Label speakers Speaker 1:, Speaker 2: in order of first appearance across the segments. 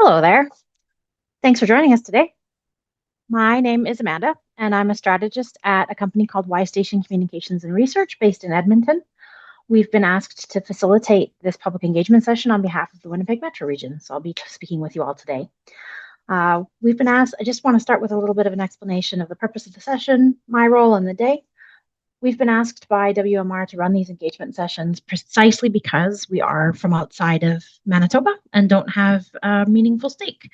Speaker 1: Hello there. Thanks for joining us today. My name is Amanda, and I'm a strategist at a company called Y Station Communications and Research based in Edmonton. We've been asked to facilitate this public engagement session on behalf of the Winnipeg Metro region, so I'll be speaking with you all today. We've been asked, I just want to start with a little bit of an explanation of the purpose of the session, my role in the day. We've been asked by WMR to run these engagement sessions precisely because we are from outside of Manitoba and don't have a meaningful stake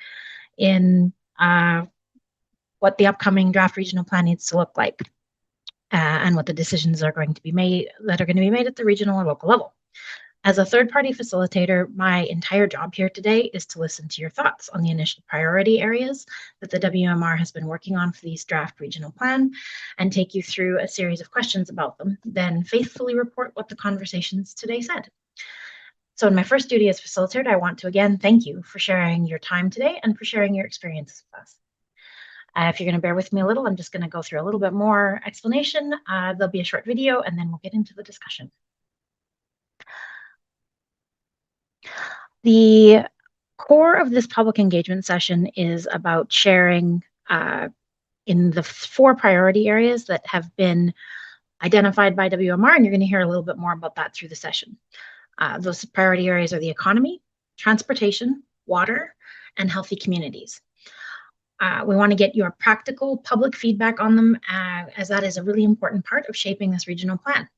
Speaker 1: in what the upcoming draft regional plan needs to look like, and what the decisions are going to be made at the regional or local level. As a third-party facilitator, my entire job here today is to listen to your thoughts on the initial priority areas that the WMR has been working on for these draft regional plan and take you through a series of questions about them, then faithfully report what the conversations today said. So in my first duty as facilitator, I want to again thank you for sharing your time today and for sharing your experiences with us. If you're going to bear with me a little, I'm just going to go through a little bit more explanation. There'll be a short video, and then we'll get into the discussion. The core of this public engagement session is about sharing in the 4 priority areas that have been identified by WMR, and you're going to hear a little bit more about that through the session. Those priority areas are the economy, transportation, water, and healthy communities. We want to get your practical public feedback on them, as that is a really important part of shaping this regional plan.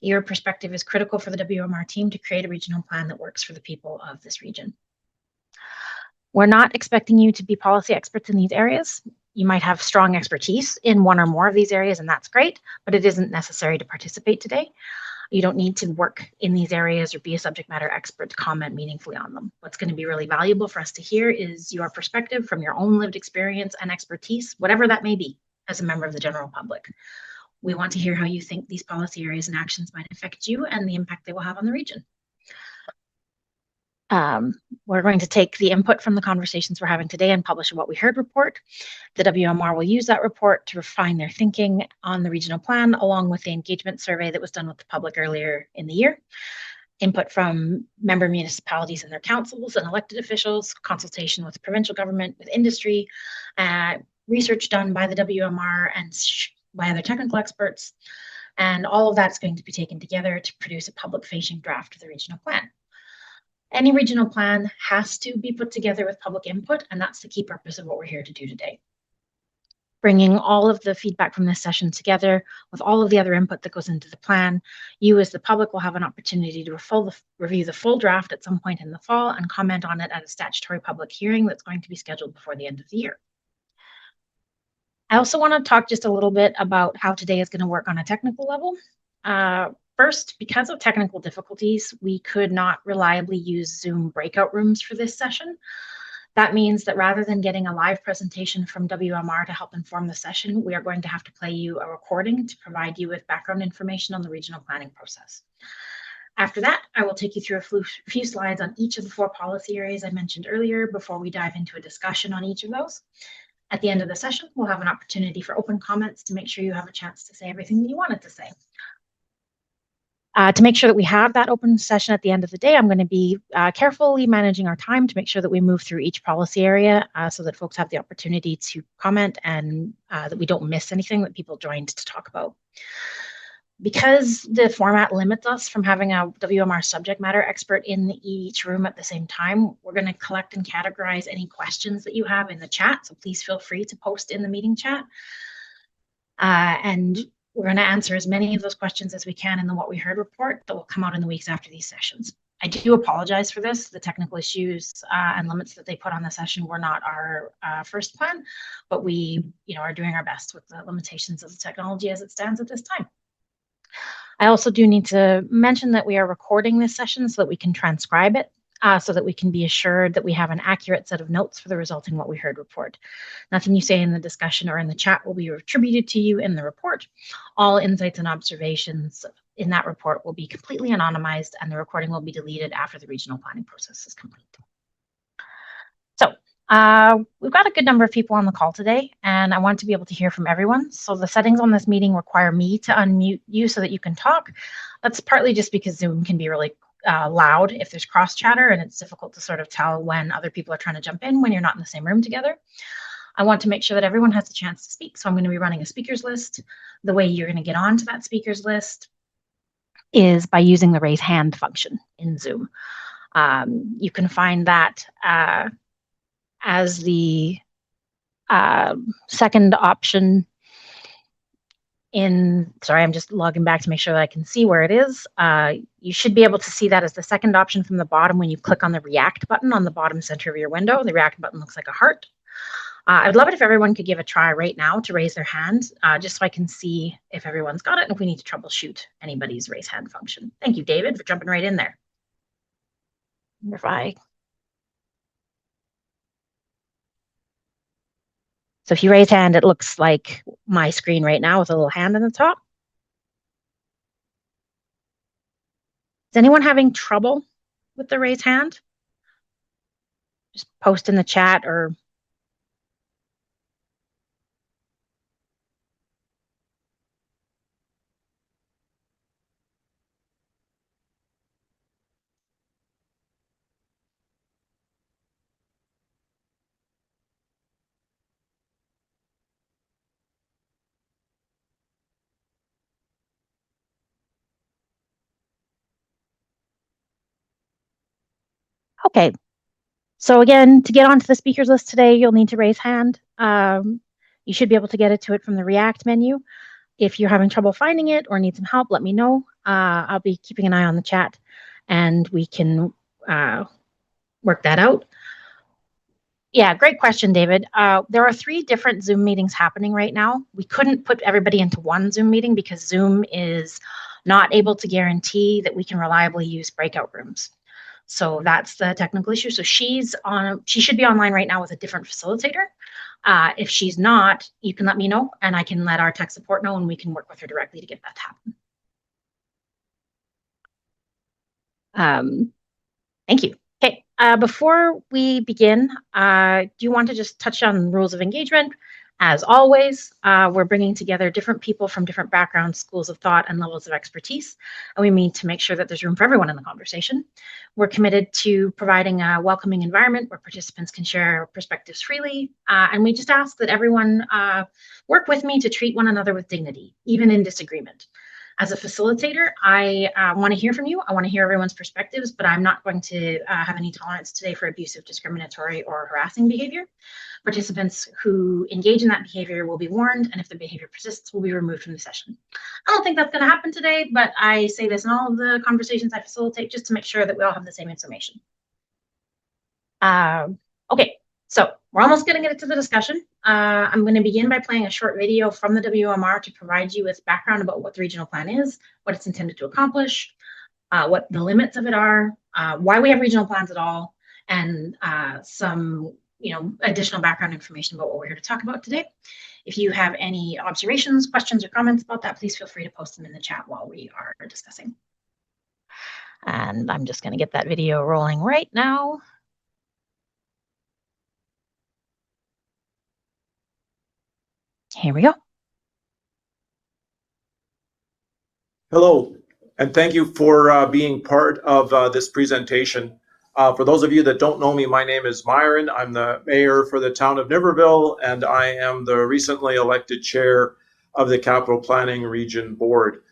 Speaker 1: Your perspective is critical for the WMR team to create a regional plan that works for the people of this region. We're not expecting you to be policy experts in these areas. You might have strong expertise in one or more of these areas, and that's great, but it isn't necessary to participate today. You don't need to work in these areas or be a subject matter expert to comment meaningfully on them. What's going to be really valuable for us to hear is your perspective from your own lived experience and expertise, whatever that may be, as a member of the general public. We want to hear how you think these policy areas and actions might affect you and the impact they will have on the region. We're going to take the input from the conversations we're having today and publish a What We Heard report. The WMR will use that report to refine their thinking on the regional plan, along with the engagement survey that was done with the public earlier in the year. Input from member municipalities and their councils and elected officials, consultation with the provincial government, with industry, research done by the WMR and by other technical experts. And all of that's going to be taken together to produce a public-facing draft of the regional plan. Any regional plan has to be put together with public input, and that's the key purpose of what we're here to do today. Bringing all of the feedback from this session together with all of the other input that goes into the plan, you as the public will have an opportunity to review the full draft at some point in the fall and comment on it at a statutory public hearing that's going to be scheduled before the end of the year. I also want to talk just a little bit about how today is going to work on a technical level. First, because of technical difficulties, we could not reliably use Zoom breakout rooms for this session. That means that rather than getting a live presentation from WMR to help inform the session, we are going to have to play you a recording to provide you with background information on the regional planning process. After that, I will take you through a few slides on each of the 4 policy areas I mentioned earlier before we dive into a discussion on each of those. At the end of the session, we'll have an opportunity for open comments to make sure you have a chance to say everything that you wanted to say. To make sure that we have that open session at the end of the day, I'm going to be carefully managing our time to make sure that we move through each policy area so that folks have the opportunity to comment and that we don't miss anything that people joined to talk about. Because the format limits us from having a WMR subject matter expert in each room at the same time, we're going to collect and categorize any questions that you have in the chat. So please feel free to post in the meeting chat. And we're going to answer as many of those questions as we can in the What We Heard report that will come out in the weeks after these sessions. I do apologize for this. The technical issues and limits that they put on the session were not our first plan, but we are doing our best with the limitations of the technology as it stands at this time. I also do need to mention that we are recording this session so that we can transcribe it, so that we can be assured that we have an accurate set of notes for the resulting What We Heard report. Nothing you say in the discussion or in the chat will be attributed to you in the report. All insights and observations in that report will be completely anonymized, and the recording will be deleted after the regional planning process is complete. So we've got a good number of people on the call today, and I want to be able to hear from everyone. So the settings on this meeting require me to unmute you so that you can talk. That's partly just because Zoom can be really loud if there's cross chatter, and it's difficult to sort of tell when other people are trying to jump in when you're not in the same room together. I want to make sure that everyone has the chance to speak, so I'm going to be running a speakers list. The way you're going to get onto that speakers list is by using the raise hand function in Zoom. You can find that as the second option sorry, I'm just logging back to make sure that I can see where it is. You should be able to see that as the second option from the bottom when you click on the React button on the bottom center of your window. The React button looks like a heart. I would love it if everyone could give a try right now to raise their hand, just so I can see if everyone's got it and if we need to troubleshoot anybody's raise hand function. Thank you, David, for jumping right in there. So if you raise hand, it looks like my screen right now with a little hand on the top. Is anyone having trouble with the raise hand? Just post in the chat or... Okay, so again, to get onto the speakers list today, you'll need to raise hand. You should be able to get to it from the React menu. If you're having trouble finding it or need some help, let me know. I'll be keeping an eye on the chat and we can work that out. Yeah, great question, David. There are 3 different Zoom meetings happening right now. We couldn't put everybody into one Zoom meeting because Zoom is not able to guarantee that we can reliably use breakout rooms. So that's the technical issue. So she should be online right now with a different facilitator. If she's not, you can let me know and I can let our tech support know and we can work with her directly to get that to happen. Thank you. Okay, before we begin, do you want to just touch on rules of engagement? As always, we're bringing together different people from different backgrounds, schools of thought, and levels of expertise, and we mean to make sure that there's room for everyone in the conversation. We're committed to providing a welcoming environment where participants can share perspectives freely, and we just ask that everyone work with me to treat one another with dignity, even in disagreement. As a facilitator, I want to hear from you. I want to hear everyone's perspectives, but I'm not going to have any tolerance today for abusive, discriminatory, or harassing behavior. Participants who engage in that behavior will be warned, and if the behavior persists, will be removed from the session. I don't think that's going to happen today, but I say this in all of the conversations I facilitate just to make sure that we all have the same information. Okay, so we're almost going to get into the discussion. I'm going to begin by playing a short video from the WMR to provide you with background about what the regional plan is, what it's intended to accomplish, what the limits of it are, why we have regional plans at all, and some additional background information about what we're here to talk about today. If you have any observations, questions, or comments about that, please feel free to post them in the chat while we are discussing. And I'm just going to get that video rolling right now. Here we go.
Speaker 2: Hello, and thank you for being part of this presentation. For those of you that don't know me, my name is Myron. I'm the mayor for the town of Niverville, and I am the recently elected chair of the Capital Planning Region Board.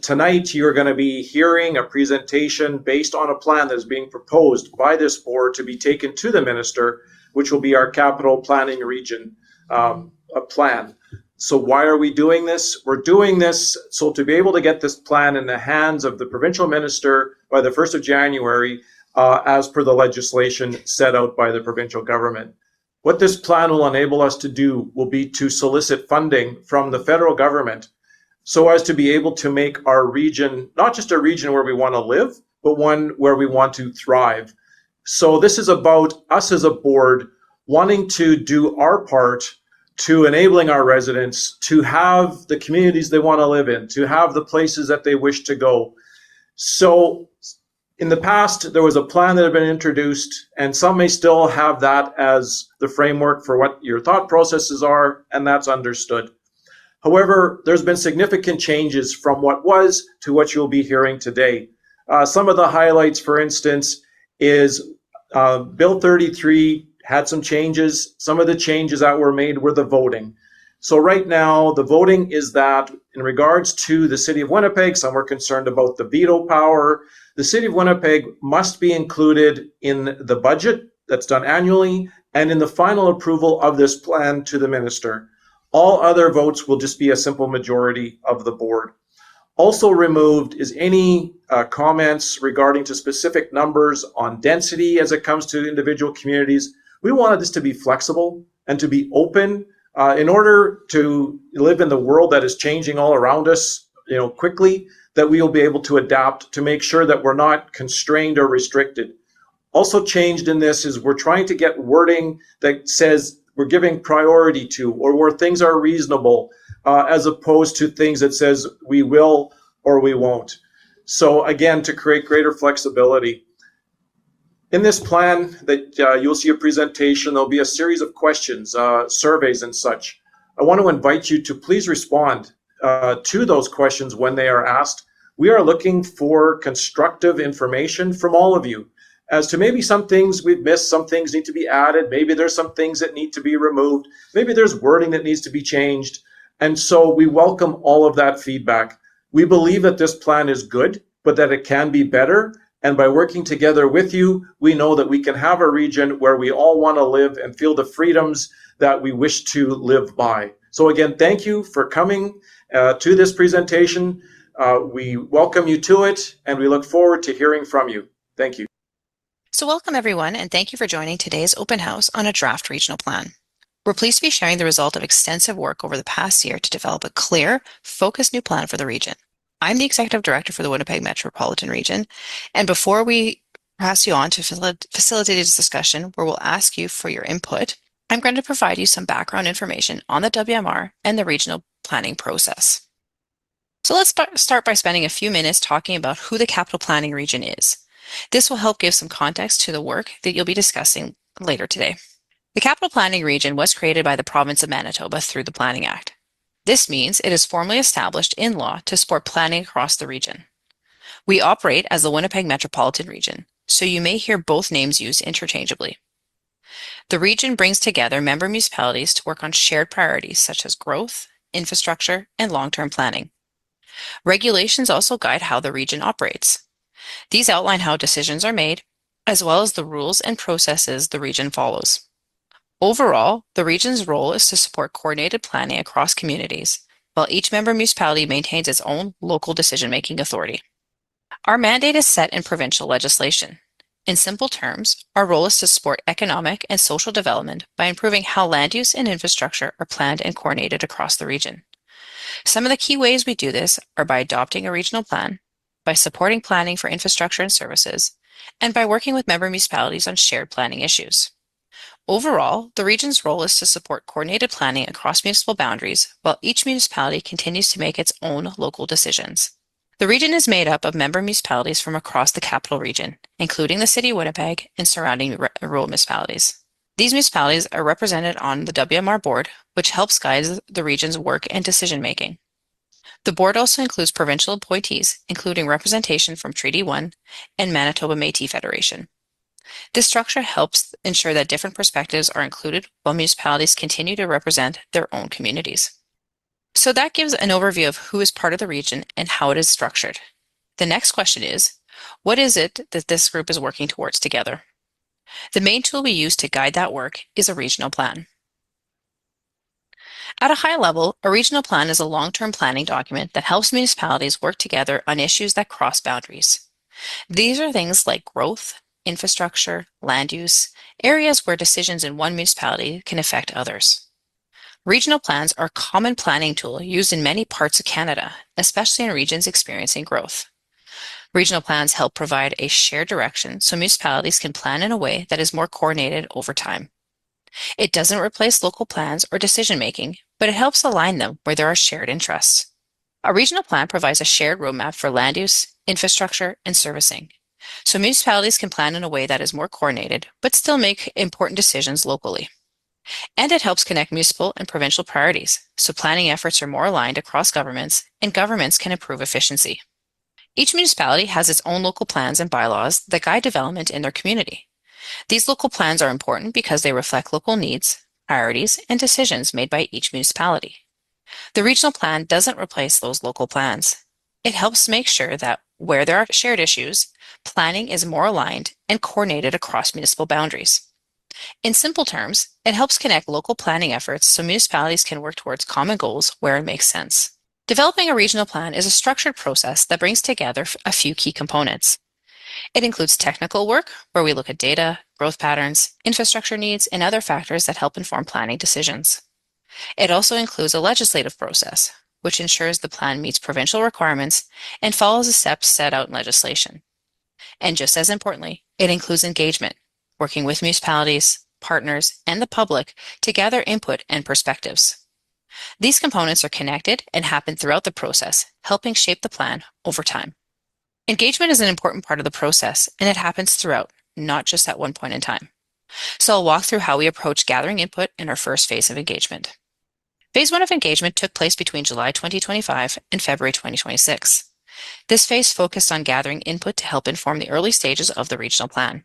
Speaker 2: Tonight, you're going to be hearing a presentation based on a plan that is being proposed by this board to be taken to the minister, which will be our Capital Planning Region plan. So why are we doing this? We're doing this so to be able to get this plan in the hands of the provincial minister by the 1st of January, as per the legislation set out by the provincial government. What this plan will enable us to do will be to solicit funding from the federal government so as to be able to make our region, not just a region where we want to live, but one where we want to thrive. So this is about us as a board wanting to do our part to enabling our residents to have the communities they want to live in, to have the places that they wish to go. So in the past, there was a plan that had been introduced, and some may still have that as the framework for what your thought processes are, and that's understood. However, there's been significant changes from what was to what you'll be hearing today. Some of the highlights, for instance, is Bill 33 had some changes. Some of the changes that were made were the voting. So right now, the voting is that in regards to the City of Winnipeg, some were concerned about the veto power. The City of Winnipeg must be included in the budget that's done annually and in the final approval of this plan to the minister. All other votes will just be a simple majority of the board. Also removed is any comments regarding to specific numbers on density as it comes to individual communities. We wanted this to be flexible and to be open in order to live in the world that is changing all around us, quickly, that we will be able to adapt to make sure that we're not constrained or restricted. Also changed in this is we're trying to get wording that says we're giving priority to, or where things are reasonable, as opposed to things that says we will or we won't. So again, to create greater flexibility. In this plan that you'll see a presentation, there'll be a series of questions, surveys and such. I want to invite you to please respond to those questions when they are asked. We are looking for constructive information from all of you as to maybe some things we've missed, some things need to be added, maybe there's some things that need to be removed, maybe there's wording that needs to be changed. And so we welcome all of that feedback. We believe that this plan is good, but that it can be better. And by working together with you, we know that we can have a region where we all want to live and feel the freedoms that we wish to live by. So again, thank you for coming to this presentation. We welcome you to it, and we look forward to hearing from you. Thank you.
Speaker 3: So welcome everyone, and thank you for joining today's open house on a draft regional plan. We're pleased to be sharing the result of extensive work over the past year to develop a clear, focused new plan for the region. I'm the Executive Director for the Winnipeg Metropolitan Region, and before we pass you on to facilitate this discussion where we'll ask you for your input, I'm going to provide you some background information on the WMR and the regional planning process. So let's start by spending a few minutes talking about who the Capital Planning Region is. This will help give some context to the work that you'll be discussing later today. The Capital Planning Region was created by the Province of Manitoba through the Planning Act. This means it is formally established in law to support planning across the region. We operate as the Winnipeg Metropolitan Region, so you may hear both names used interchangeably. The region brings together member municipalities to work on shared priorities such as growth, infrastructure, and long-term planning. Regulations also guide how the region operates. These outline how decisions are made, as well as the rules and processes the region follows. Overall, the region's role is to support coordinated planning across communities, while each member municipality maintains its own local decision-making authority. Our mandate is set in provincial legislation. In simple terms, our role is to support economic and social development by improving how land use and infrastructure are planned and coordinated across the region. Some of the key ways we do this are by adopting a regional plan, by supporting planning for infrastructure and services, and by working with member municipalities on shared planning issues. Overall, the region's role is to support coordinated planning across municipal boundaries, while each municipality continues to make its own local decisions. The region is made up of member municipalities from across the capital region, including the City of Winnipeg and surrounding rural municipalities. These municipalities are represented on the WMR board, which helps guide the region's work and decision-making. The board also includes provincial appointees, including representation from Treaty 1 and Manitoba Métis Federation. This structure helps ensure that different perspectives are included while municipalities continue to represent their own communities. So that gives an overview of who is part of the region and how it is structured. The next question is, what is it that this group is working towards together? The main tool we use to guide that work is a regional plan. At a high level, a regional plan is a long-term planning document that helps municipalities work together on issues that cross boundaries. These are things like growth, infrastructure, land use, areas where decisions in one municipality can affect others. Regional plans are a common planning tool used in many parts of Canada, especially in regions experiencing growth. Regional plans help provide a shared direction so municipalities can plan in a way that is more coordinated over time. It doesn't replace local plans or decision-making, but it helps align them where there are shared interests. A regional plan provides a shared roadmap for land use, infrastructure, and servicing, so municipalities can plan in a way that is more coordinated, but still make important decisions locally. And it helps connect municipal and provincial priorities, so planning efforts are more aligned across governments, and governments can improve efficiency. Each municipality has its own local plans and bylaws that guide development in their community. These local plans are important because they reflect local needs, priorities, and decisions made by each municipality. The regional plan doesn't replace those local plans. It helps make sure that where there are shared issues, planning is more aligned and coordinated across municipal boundaries. In simple terms, it helps connect local planning efforts so municipalities can work towards common goals where it makes sense. Developing a regional plan is a structured process that brings together a few key components. It includes technical work, where we look at data, growth patterns, infrastructure needs, and other factors that help inform planning decisions. It also includes a legislative process, which ensures the plan meets provincial requirements and follows the steps set out in legislation. And just as importantly, it includes engagement, working with municipalities, partners, and the public to gather input and perspectives. These components are connected and happen throughout the process, helping shape the plan over time. Engagement is an important part of the process, and it happens throughout, not just at one point in time. So I'll walk through how we approach gathering input in our first phase of engagement. Phase 1 of engagement took place between July 2025 and February 2026. This phase focused on gathering input to help inform the early stages of the regional plan.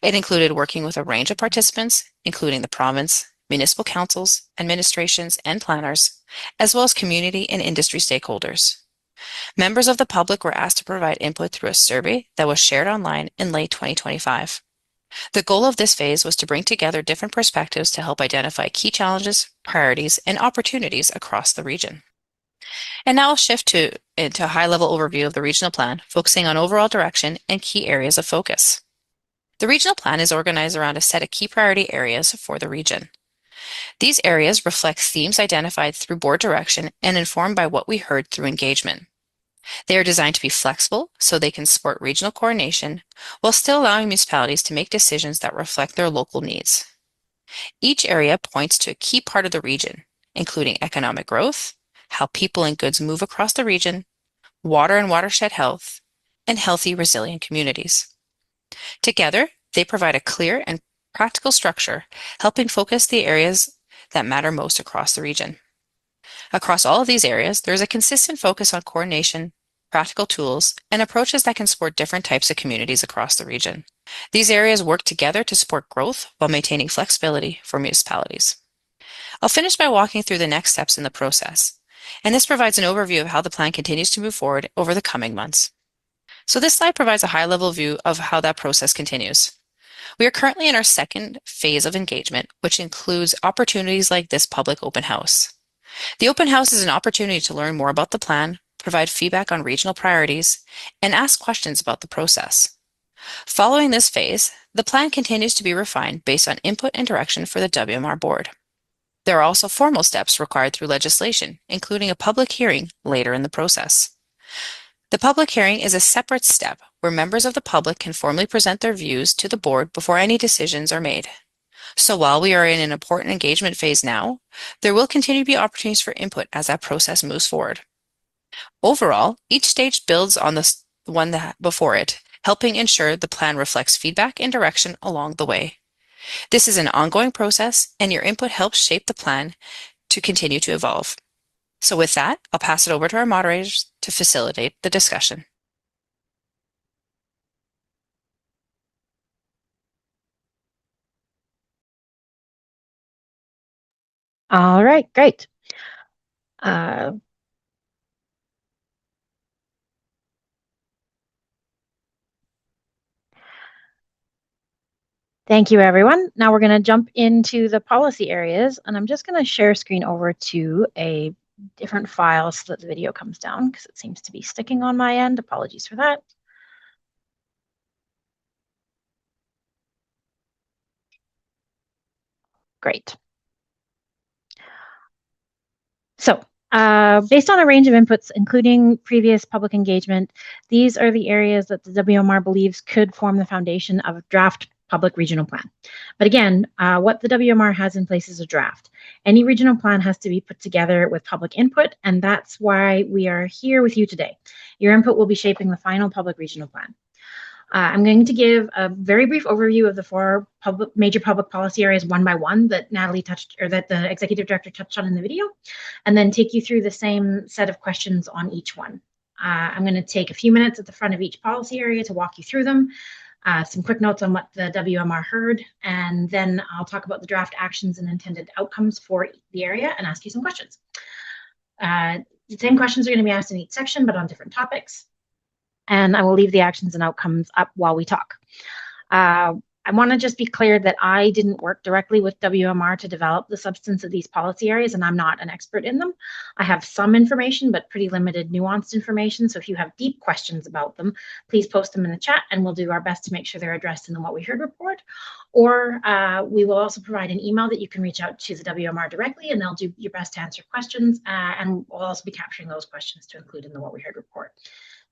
Speaker 3: It included working with a range of participants, including the province, municipal councils, administrations, and planners, as well as community and industry stakeholders. Members of the public were asked to provide input through a survey that was shared online in late 2025. The goal of this phase was to bring together different perspectives to help identify key challenges, priorities, and opportunities across the region. And now I'll shift into a high-level overview of the regional plan, focusing on overall direction and key areas of focus. The regional plan is organized around a set of key priority areas for the region. These areas reflect themes identified through board direction and informed by what we heard through engagement. They are designed to be flexible so they can support regional coordination while still allowing municipalities to make decisions that reflect their local needs. Each area points to a key part of the region, including economic growth, how people and goods move across the region, water and watershed health, and healthy, resilient communities. Together, they provide a clear and practical structure, helping focus the areas that matter most across the region. Across all of these areas, there is a consistent focus on coordination, practical tools, and approaches that can support different types of communities across the region. These areas work together to support growth while maintaining flexibility for municipalities. I'll finish by walking through the next steps in the process, and this provides an overview of how the plan continues to move forward over the coming months. So this slide provides a high-level view of how that process continues. We are currently in our second phase of engagement, which includes opportunities like this public open house. The open house is an opportunity to learn more about the plan, provide feedback on regional priorities, and ask questions about the process. Following this phase, the plan continues to be refined based on input and direction for the WMR board. There are also formal steps required through legislation, including a public hearing later in the process. The public hearing is a separate step where members of the public can formally present their views to the board before any decisions are made. So while we are in an important engagement phase now, there will continue to be opportunities for input as that process moves forward. Overall, each stage builds on the one before it, helping ensure the plan reflects feedback and direction along the way. This is an ongoing process, and your input helps shape the plan to continue to evolve. So with that, I'll pass it over to our moderators to facilitate the discussion.
Speaker 1: All right, great. Thank you, everyone. Now we're going to jump into the policy areas, and I'm just going to share screen over to a different file so that the video comes down because it seems to be sticking on my end. Apologies for that. Great. So based on a range of inputs, including previous public engagement, these are the areas that the WMR believes could form the foundation of a draft public regional plan. But again, what the WMR has in place is a draft. Any regional plan has to be put together with public input, and that's why we are here with you today. Your input will be shaping the final public regional plan. I'm going to give a very brief overview of the four major public policy areas one by one that Natalie touched, or that the executive director touched on in the video, and then take you through the same set of questions on each one. I'm going to take a few minutes at the front of each policy area to walk you through them. Some quick notes on what the WMR heard, and then I'll talk about the draft actions and intended outcomes for the area and ask you some questions. The same questions are going to be asked in each section, but on different topics. And I will leave the actions and outcomes up while we talk. I want to just be clear that I didn't work directly with WMR to develop the substance of these policy areas, and I'm not an expert in them. I have some information, but pretty limited nuanced information. So if you have deep questions about them, please post them in the chat, and we'll do our best to make sure they're addressed in the What We Heard report. Or we will also provide an email that you can reach out to the WMR directly, and they'll do your best to answer questions. And we'll also be capturing those questions to include in the What We Heard report.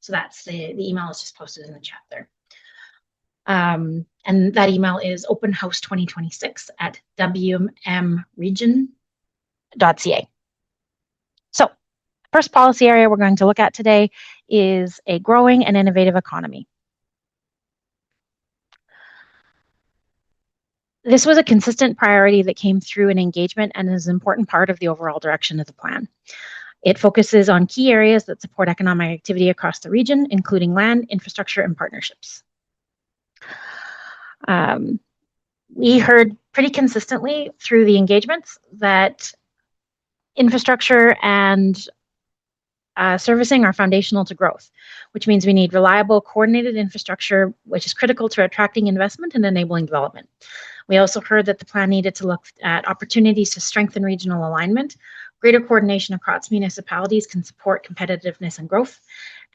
Speaker 1: So that's the email is just posted in the chat there. And that email is openhouse2026@wmregionca. So first policy area we're going to look at today is a growing and innovative economy. This was a consistent priority that came through in engagement and is an important part of the overall direction of the plan. It focuses on key areas that support economic activity across the region, including land, infrastructure, and partnerships. We heard pretty consistently through the engagements that infrastructure and servicing are foundational to growth, which means we need reliable, coordinated infrastructure, which is critical to attracting investment and enabling development. We also heard that the plan needed to look at opportunities to strengthen regional alignment. Greater coordination across municipalities can support competitiveness and growth,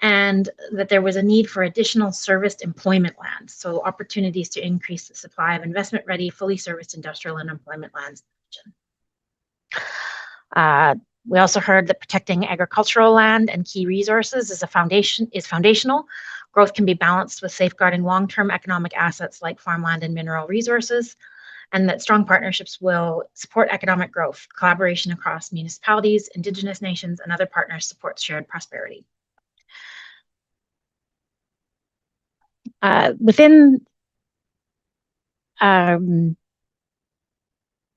Speaker 1: and that there was a need for additional serviced employment land, so opportunities to increase the supply of investment-ready, fully serviced industrial and employment lands in the region. We also heard that protecting agricultural land and key resources is foundational. Growth can be balanced with safeguarding long-term economic assets like farmland and mineral resources, and that strong partnerships will support economic growth. Collaboration across municipalities, Indigenous nations, and other partners supports shared prosperity.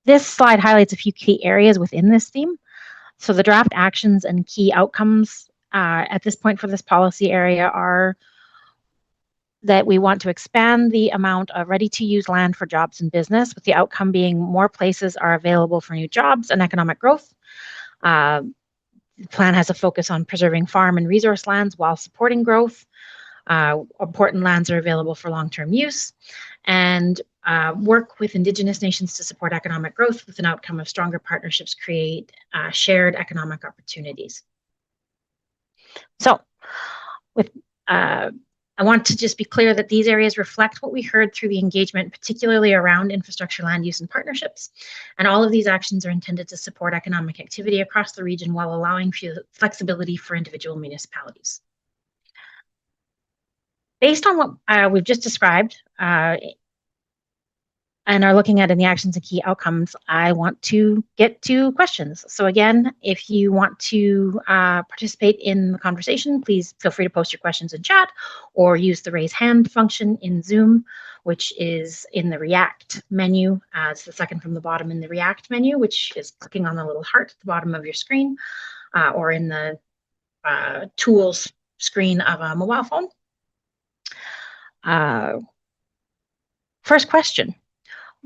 Speaker 1: This slide highlights a few key areas within this theme. So the draft actions and key outcomes at this point for this policy area are that we want to expand the amount of ready-to-use land for jobs and business, with the outcome being more places are available for new jobs and economic growth. The plan has a focus on preserving farm and resource lands while supporting growth. Important lands are available for long-term use, and work with Indigenous nations to support economic growth, with an outcome of stronger partnerships create shared economic opportunities. So I want to just be clear that these areas reflect what we heard through the engagement, particularly around infrastructure, land use, and partnerships. And all of these actions are intended to support economic activity across the region while allowing flexibility for individual municipalities. Based on what we've just described and are looking at in the actions and key outcomes, I want to get to questions. So again, if you want to participate in the conversation, please feel free to post your questions in chat or use the raise hand function in Zoom, which is in the React menu. It's the second from the bottom in the React menu, which is clicking on the little heart at the bottom of your screen, or in the tools screen of a mobile phone. First question.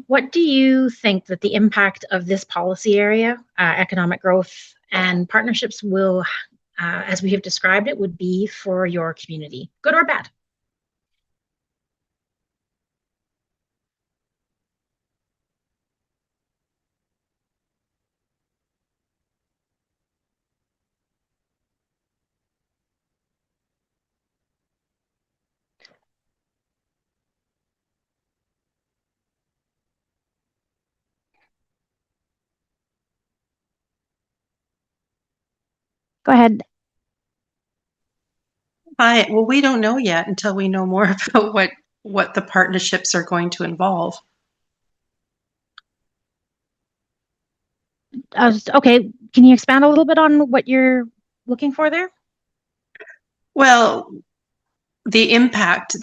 Speaker 1: What do you think that the impact of this policy area, economic growth and partnerships will, as we have described it, would be for your community, good or bad? Go ahead.
Speaker 4: Hi. Well, we don't know yet until we know more about what the partnerships are going to involve.
Speaker 1: Okay, can you expand a little bit on what you're looking for there?
Speaker 4: Well, the impact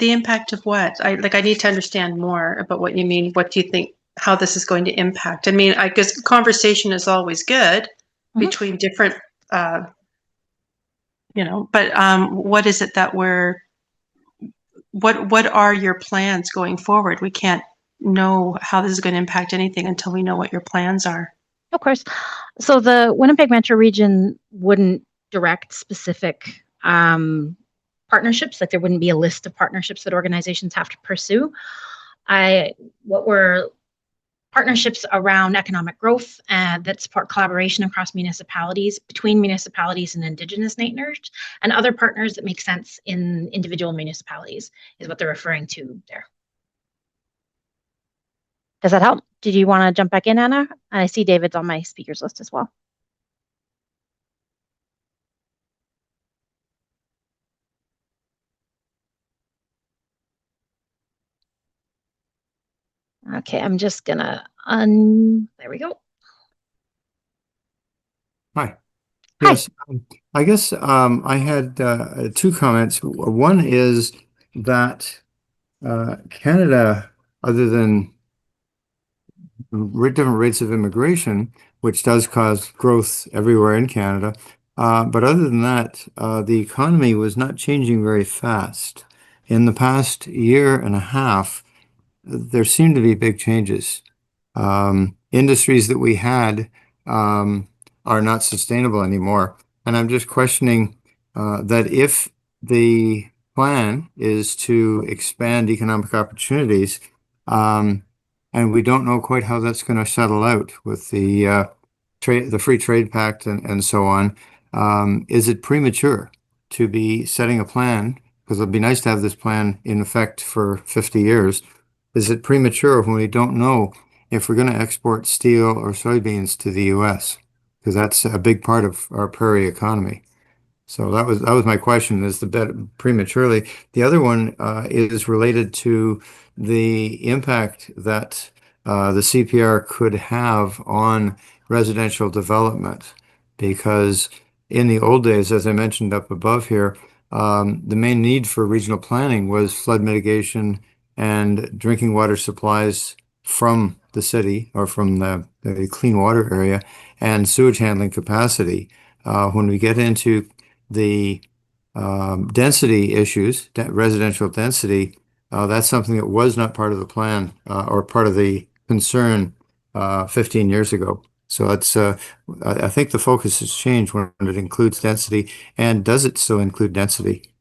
Speaker 4: of what? I need to understand more about what you mean. What do you think, how this is going to impact? I mean, I guess conversation is always good between different But what is it that what are your plans going forward? We can't know how this is going to impact anything until we know what your plans are.
Speaker 1: Of course. So the Winnipeg Metro region wouldn't direct specific partnerships. Like there wouldn't be a list of partnerships that organizations have to pursue. What were partnerships around economic growth that support collaboration across municipalities, between municipalities and Indigenous natives, and other partners that make sense in individual municipalities is what they're referring to there. Does that help? Did you want to jump back in, Anna? I see David's on my speakers list as well. Okay, I'm just gonna there we go.
Speaker 5: Hi.
Speaker 1: Hi.
Speaker 5: Yes, I guess I had two comments. One is that Canada, other than different rates of immigration, which does cause growth everywhere in Canada, but other than that, the economy was not changing very fast. In the past year and a half, there seemed to be big changes. Industries that we had are not sustainable anymore. And I'm just questioning that if the plan is to expand economic opportunities, and we don't know quite how that's going to settle out with the free trade pact and so on, is it premature to be setting a plan? Because it'd be nice to have this plan in effect for 50 years. Is it premature when we don't know if we're going to export steel or soybeans to the US? Because that's a big part of our prairie economy. So that was my question, is the bet prematurely. The other one is related to the impact that the CPR could have on residential development. Because in the old days, as I mentioned up above here, the main need for regional planning was flood mitigation and drinking water supplies from the city or from the clean water area and sewage handling capacity. When we get into the density issues, residential density, that's something that was not part of the plan or part of the concern 15 years ago. So I think the focus has changed when it includes density. And does it still include density?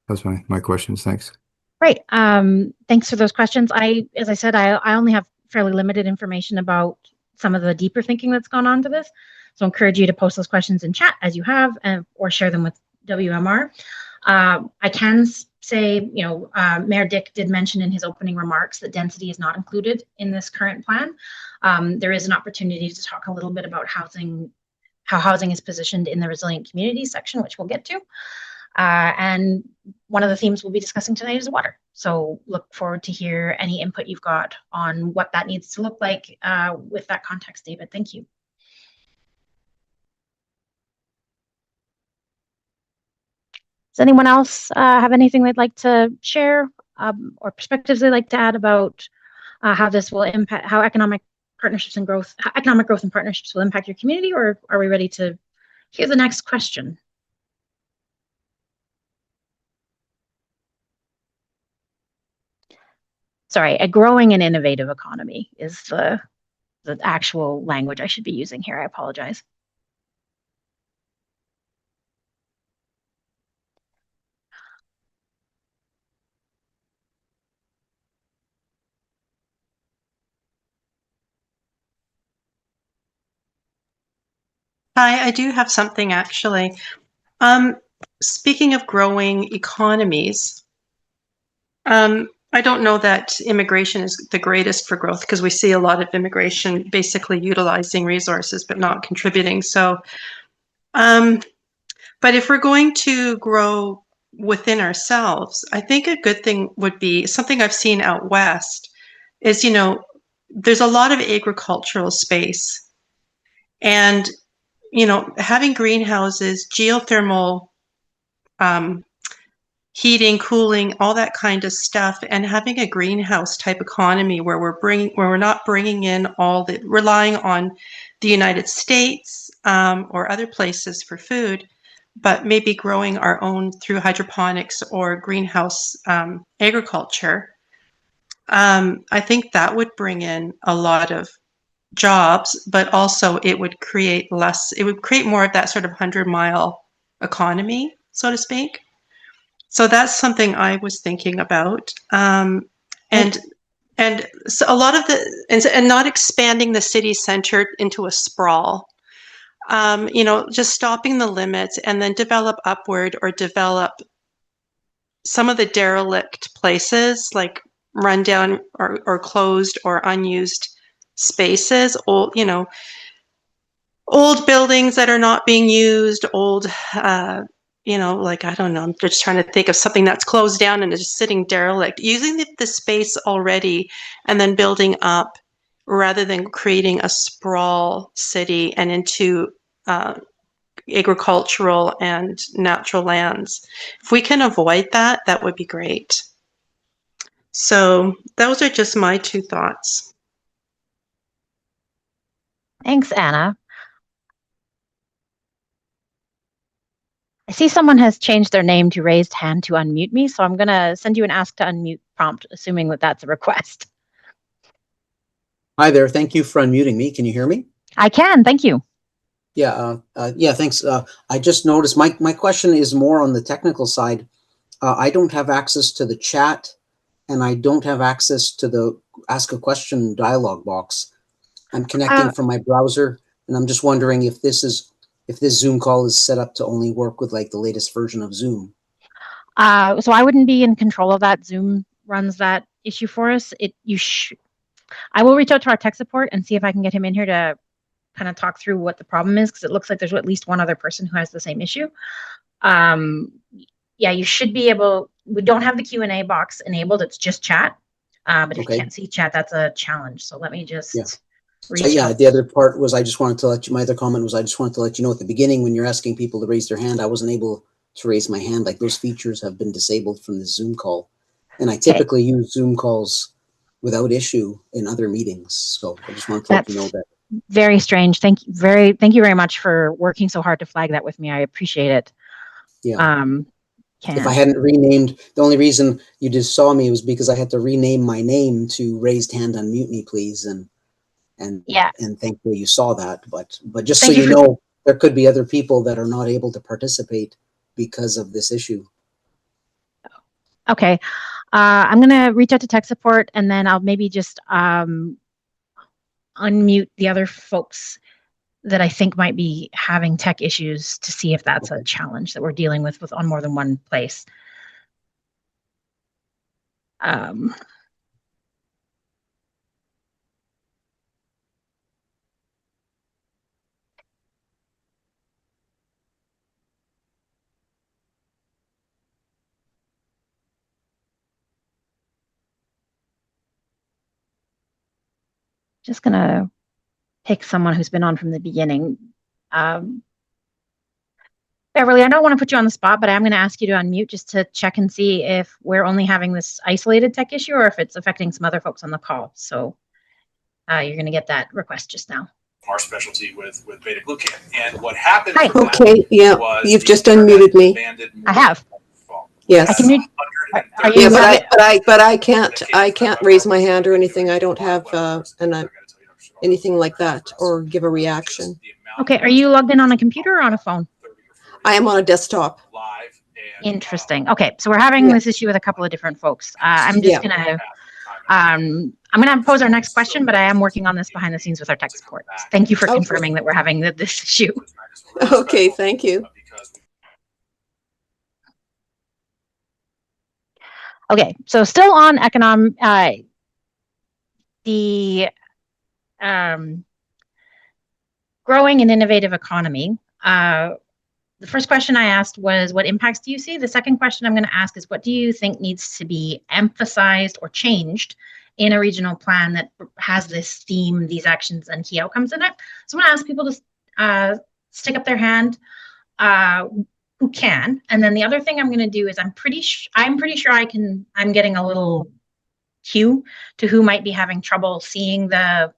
Speaker 5: That's my questions. Thanks.
Speaker 1: Great. Thanks for those questions. As I said, I only have fairly limited information about some of the deeper thinking that's gone on to this. So I encourage you to post those questions in chat as you have, or share them with WMR. I can say, Mayor Dick did mention in his opening remarks that density is not included in this current plan. There is an opportunity to talk a little bit about how housing is positioned in the resilient communities section, which we'll get to. And one of the themes we'll be discussing tonight is water. So look forward to hear any input you've got on what that needs to look like with that context, David. Thank you. Does anyone else have anything they'd like to share or perspectives they'd like to add about how this will impact, how economic growth and partnerships will impact your community, or are we ready to hear the next question? Sorry, a growing and innovative economy is the actual language I should be using here. I apologize.
Speaker 4: Hi, I do have something actually. Speaking of growing economies, I don't know that immigration is the greatest for growth because we see a lot of immigration basically utilizing resources but not contributing. So, but if we're going to grow within ourselves, I think a good thing would be something I've seen out west is, there's a lot of agricultural space, and having greenhouses, geothermal heating, cooling, all that kind of stuff, and having a greenhouse type economy where we're not bringing in relying on the United States or other places for food, but maybe growing our own through hydroponics or greenhouse agriculture. I think that would bring in a lot of jobs, but also it would create more of that sort of 100-mile economy, so to speak. So that's something I was thinking about. And so a lot of and not expanding the city center into a sprawl. Just stopping the limits and then develop upward, or develop some of the derelict places, like rundown or closed or unused spaces, old buildings that are not being used, old, like, I don't know, I'm just trying to think of something that's closed down and is just sitting derelict, using the space already and then building up rather than creating a sprawl city and into agricultural and natural lands. If we can avoid that, that would be great. So those are just my 2 thoughts.
Speaker 1: Thanks, Anna. I see someone has changed their name to raised hand to unmute me, so I'm going to send you an ask to unmute prompt, assuming that that's a request.
Speaker 6: Hi there. Thank you for unmuting me. Can you hear me?
Speaker 1: I can. Thank you.
Speaker 6: Yeah. Thanks. I just noticed my question is more on the technical side. I don't have access to the chat, and I don't have access to the ask a question dialog box. I'm connecting from my browser, and I'm just wondering if this Zoom call is set up to only work with like the latest version of Zoom.
Speaker 1: So I wouldn't be in control of that. Zoom runs that issue for us. I will reach out to our tech support and see if I can get him in here to kind of talk through what the problem is, because it looks like there's at least one other person who has the same issue. Yeah, you should be able. We don't have the Q&A box enabled. It's just chat. But if you can't see chat, that's a challenge. So let me just reach out.
Speaker 6: The other part was I just wanted to let you. My other comment was I just wanted to let you know at the beginning, when you're asking people to raise their hand, I wasn't able to raise my hand. Like, those features have been disabled from the Zoom call, and I typically use Zoom calls without issue in other meetings. So I just wanted to let you know that.
Speaker 1: Very strange. Thank you very much for working so hard to flag that with me. I appreciate it.
Speaker 6: Yeah. If I hadn't renamed, the only reason you just saw me was because I had to rename my name to raised hand unmute me, please. And thankfully you saw that. But just so you know, there could be other people that are not able to participate because of this issue.
Speaker 1: Okay. I'm going to reach out to tech support, and then I'll maybe just unmute the other folks that I think might be having tech issues to see if that's a challenge that we're dealing with on more than one place. Just going to pick someone who's been on from the beginning. Beverly, I don't want to put you on the spot, but I'm going to ask you to unmute just to check and see if we're only having this isolated tech issue or if it's affecting some other folks on the call. So you're going to get that request just now.
Speaker 7: Our specialty with beta glucan, and what happened?
Speaker 8: Okay, yeah, you've just unmuted me.
Speaker 1: I have.
Speaker 8: Yes.
Speaker 1: I can mute.
Speaker 8: But I can't raise my hand or anything. I don't have anything like that or give a reaction.
Speaker 1: Okay, are you logged in on a computer or on a phone?
Speaker 8: I am on a desktop.
Speaker 1: Interesting. Okay, so we're having this issue with a couple of different folks. I'm just gonna pose our next question, but I am working on this behind the scenes with our tech support. Thank you for confirming that we're having this issue.
Speaker 8: Okay, thank you.
Speaker 1: Okay, so still on growing an innovative economy. The first question I asked was, what impacts do you see? The second question I'm going to ask is, what do you think needs to be emphasized or changed in a regional plan that has this theme, these actions, and key outcomes in it? So I'm going to ask people to stick up their hand who can. And then the other thing I'm going to do is I'm pretty sure I'm getting a little cue to who might be having trouble seeing the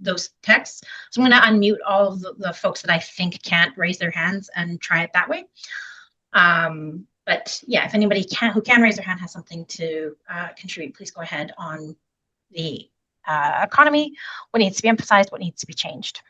Speaker 1: those texts. So I'm going to unmute all of the folks that I think can't raise their hands and try it that way. But yeah, if anybody who can raise their hand has something to contribute, please go ahead on the economy, what needs to be emphasized, what needs to be changed.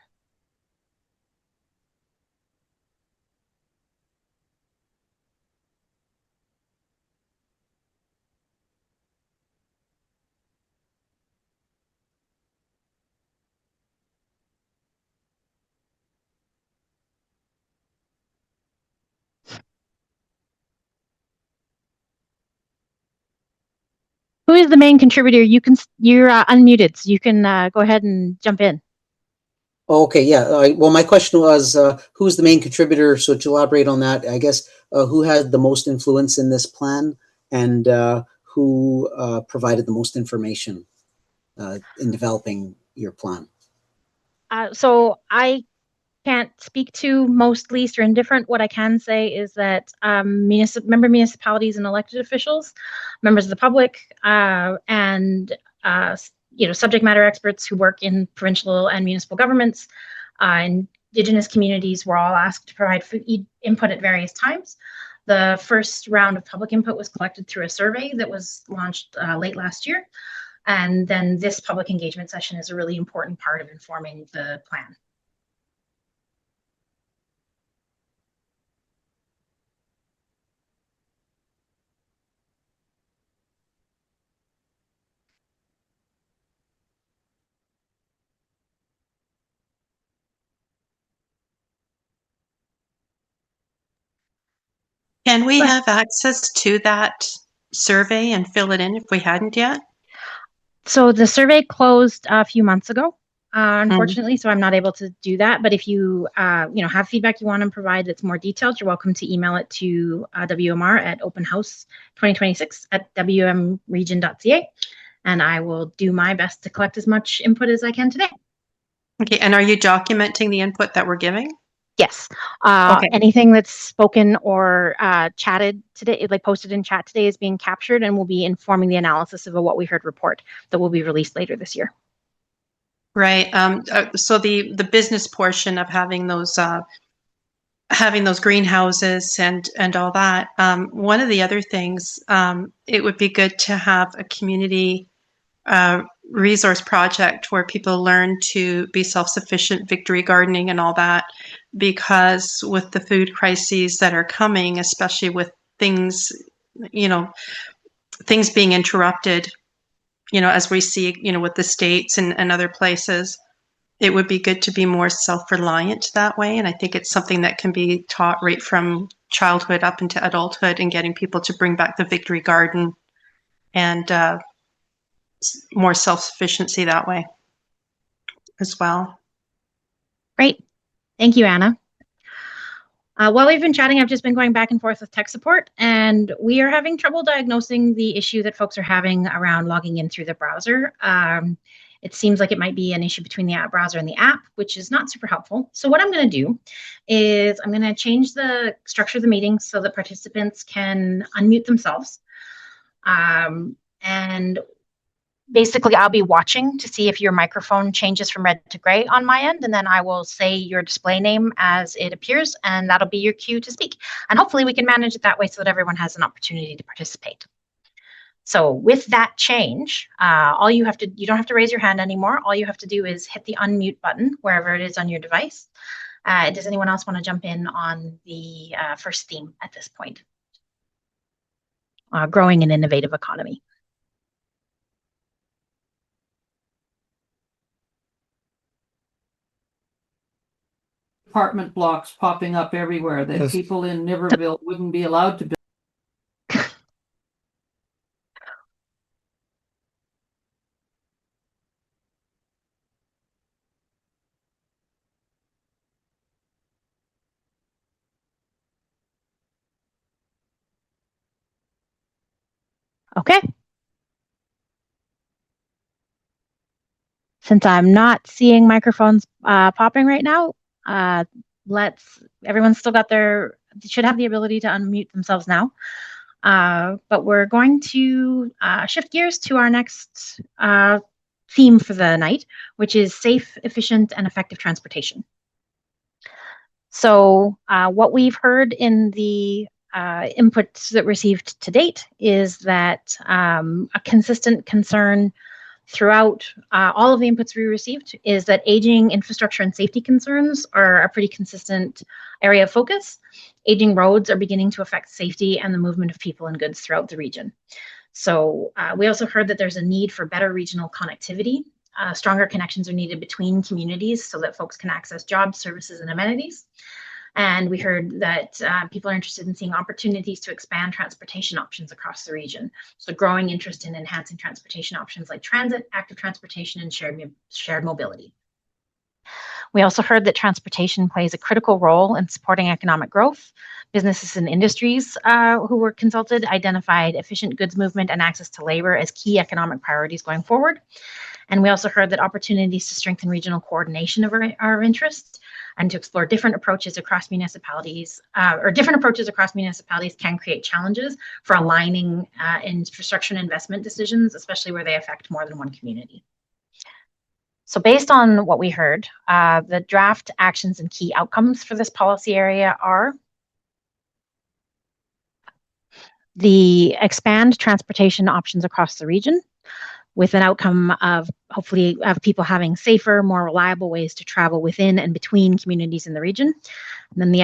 Speaker 1: Who is the main contributor? You're unmuted, so you can go ahead and jump in.
Speaker 6: Okay, yeah. Well, my question was, who's the main contributor? So to elaborate on that, I guess who had the most influence in this plan, and who provided the most information in developing your plan?
Speaker 1: So I can't speak to most, least, or indifferent. What I can say is that member municipalities and elected officials, members of the public, and subject matter experts who work in provincial and municipal governments, Indigenous communities were all asked to provide input at various times. The first round of public input was collected through a survey that was launched late last year. And then this public engagement session is a really important part of informing the plan.
Speaker 4: Can we have access to that survey and fill it in if we hadn't yet?
Speaker 1: So the survey closed a few months ago, unfortunately, so I'm not able to do that. But if you, have feedback you want to provide that's more detailed, you're welcome to email it to WMR at openhouse2026@wmregion.ca, and I will do my best to collect as much input as I can today.
Speaker 4: Okay, and are you documenting the input that we're giving?
Speaker 1: Yes.
Speaker 4: Okay.
Speaker 1: Anything that's spoken or chatted today, like posted in chat today, is being captured and will be informing the analysis of a What We Heard report that will be released later this year.
Speaker 4: Right. So the business portion of having those greenhouses and all that. One of the other things, it would be good to have a community resource project where people learn to be self-sufficient, victory gardening and all that, because with the food crises that are coming, especially with things being interrupted, as we see, with the States and other places, it would be good to be more self-reliant that way. And I think it's something that can be taught right from childhood up into adulthood, and getting people to bring back the victory garden and more self-sufficiency that way as well.
Speaker 1: Great. Thank you, Anna. While we've been chatting, I've just been going back and forth with tech support, and we are having trouble diagnosing the issue that folks are having around logging in through the browser. It seems like it might be an issue between the app browser and the app, which is not super helpful. So what I'm going to do is I'm going to change the structure of the meeting so that participants can unmute themselves. And basically, I'll be watching to see if your microphone changes from red to gray on my end, and then I will say your display name as it appears, and that'll be your cue to speak. And hopefully we can manage it that way so that everyone has an opportunity to participate. So with that change, you don't have to raise your hand anymore. All you have to do is hit the unmute button wherever it is on your device. Does anyone else want to jump in on the first theme at this point? Growing an innovative economy.
Speaker 9: Apartment blocks popping up everywhere that
Speaker 5: Yes.
Speaker 9: people in Niverville wouldn't be allowed to build.
Speaker 1: Okay. Since I'm not seeing microphones popping right now, everyone's still should have the ability to unmute themselves now. But we're going to shift gears to our next theme for the night, which is safe, efficient, and effective transportation. So what we've heard in the inputs that received to date is that a consistent concern throughout all of the inputs we received is that aging infrastructure and safety concerns are a pretty consistent area of focus. Aging roads are beginning to affect safety and the movement of people and goods throughout the region. So we also heard that there's a need for better regional connectivity. Stronger connections are needed between communities so that folks can access jobs, services, and amenities. And we heard that people are interested in seeing opportunities to expand transportation options across the region. So growing interest in enhancing transportation options like transit, active transportation, and shared mobility. We also heard that transportation plays a critical role in supporting economic growth. Businesses and industries who were consulted identified efficient goods movement and access to labor as key economic priorities going forward. And we also heard that opportunities to strengthen regional coordination are of interest, and to explore different approaches across municipalities, can create challenges for aligning infrastructure and investment decisions, especially where they affect more than one community. So based on what we heard, the draft actions and key outcomes for this policy area are the expand transportation options across the region, with an outcome of hopefully of people having safer, more reliable ways to travel within and between communities in the region. And then the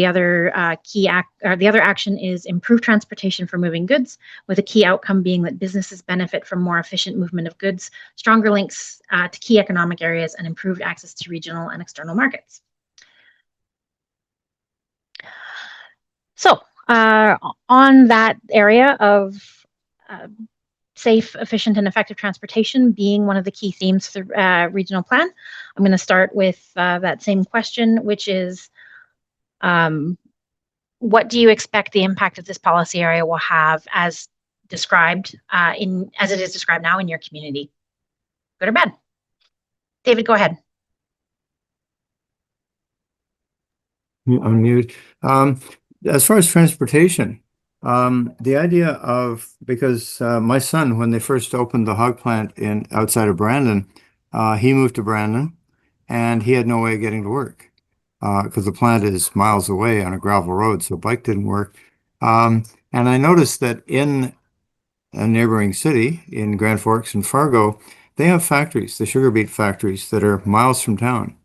Speaker 1: other action is improve transportation for moving goods, with a key outcome being that businesses benefit from more efficient movement of goods, stronger links to key economic areas, and improved access to regional and external markets. So on that area of safe, efficient, and effective transportation being one of the key themes for the regional plan, I'm going to start with that same question, which is, what do you expect the impact of this policy area will have as described as it is described now in your community? Good or bad? David, go ahead.
Speaker 5: Unmute. As far as transportation, the idea of, because my son, when they first opened the hog plant outside of Brandon, he moved to Brandon and he had no way of getting to work because the plant is miles away on a gravel road, so bike didn't work. And I noticed that in a neighboring city, in Grand Forks and Fargo, they have factories, the sugar beet factories, that are miles from town.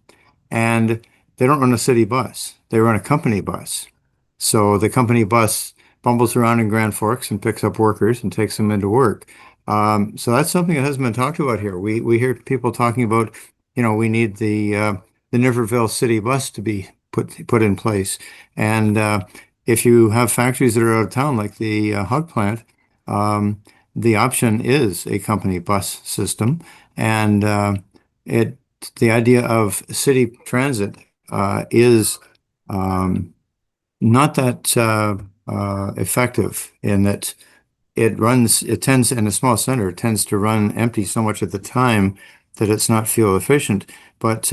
Speaker 5: And they don't run a city bus, they run a company bus. So the company bus bumbles around in Grand Forks and picks up workers and takes them into work. So that's something that hasn't been talked about here. We hear people talking about, we need the Niverville city bus to be put in place. And if you have factories that are out of town, like the hog plant, the option is a company bus system. And the idea of city transit is not that effective in that it tends, in a small center, it tends to run empty so much at the time that it's not fuel efficient. But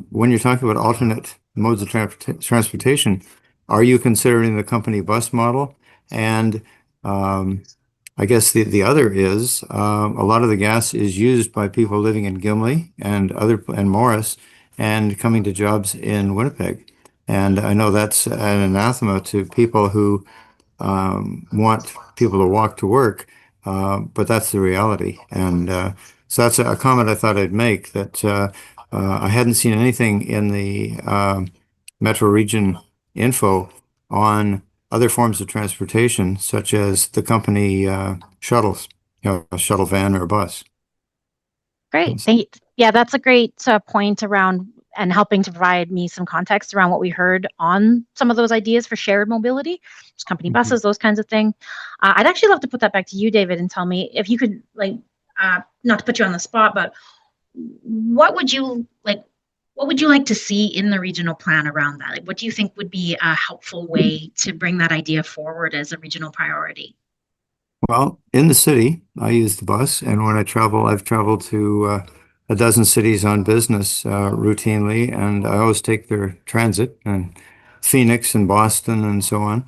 Speaker 5: when you're talking about alternate modes of transportation, are you considering the company bus model? And I guess the other is a lot of the gas is used by people living in Gimli and Morris and coming to jobs in Winnipeg. And I know that's an anathema to people who want people to walk to work, but that's the reality. And so that's a comment I thought I'd make, that I hadn't seen anything in the Metro Region info on other forms of transportation, such as the company shuttles, a shuttle van or a bus.
Speaker 1: Great. Thank you. Yeah, that's a great point around and helping to provide me some context around what we heard on some of those ideas for shared mobility, just company buses, those kinds of things. I'd actually love to put that back to you, David, and tell me if you could, not to put you on the spot, but what would you like to see in the regional plan around that? Like, what do you think would be a helpful way to bring that idea forward as a regional priority?
Speaker 5: Well, in the city, I use the bus, and when I travel, I've traveled to a dozen cities on business routinely, and I always take their transit, and Phoenix and Boston and so on.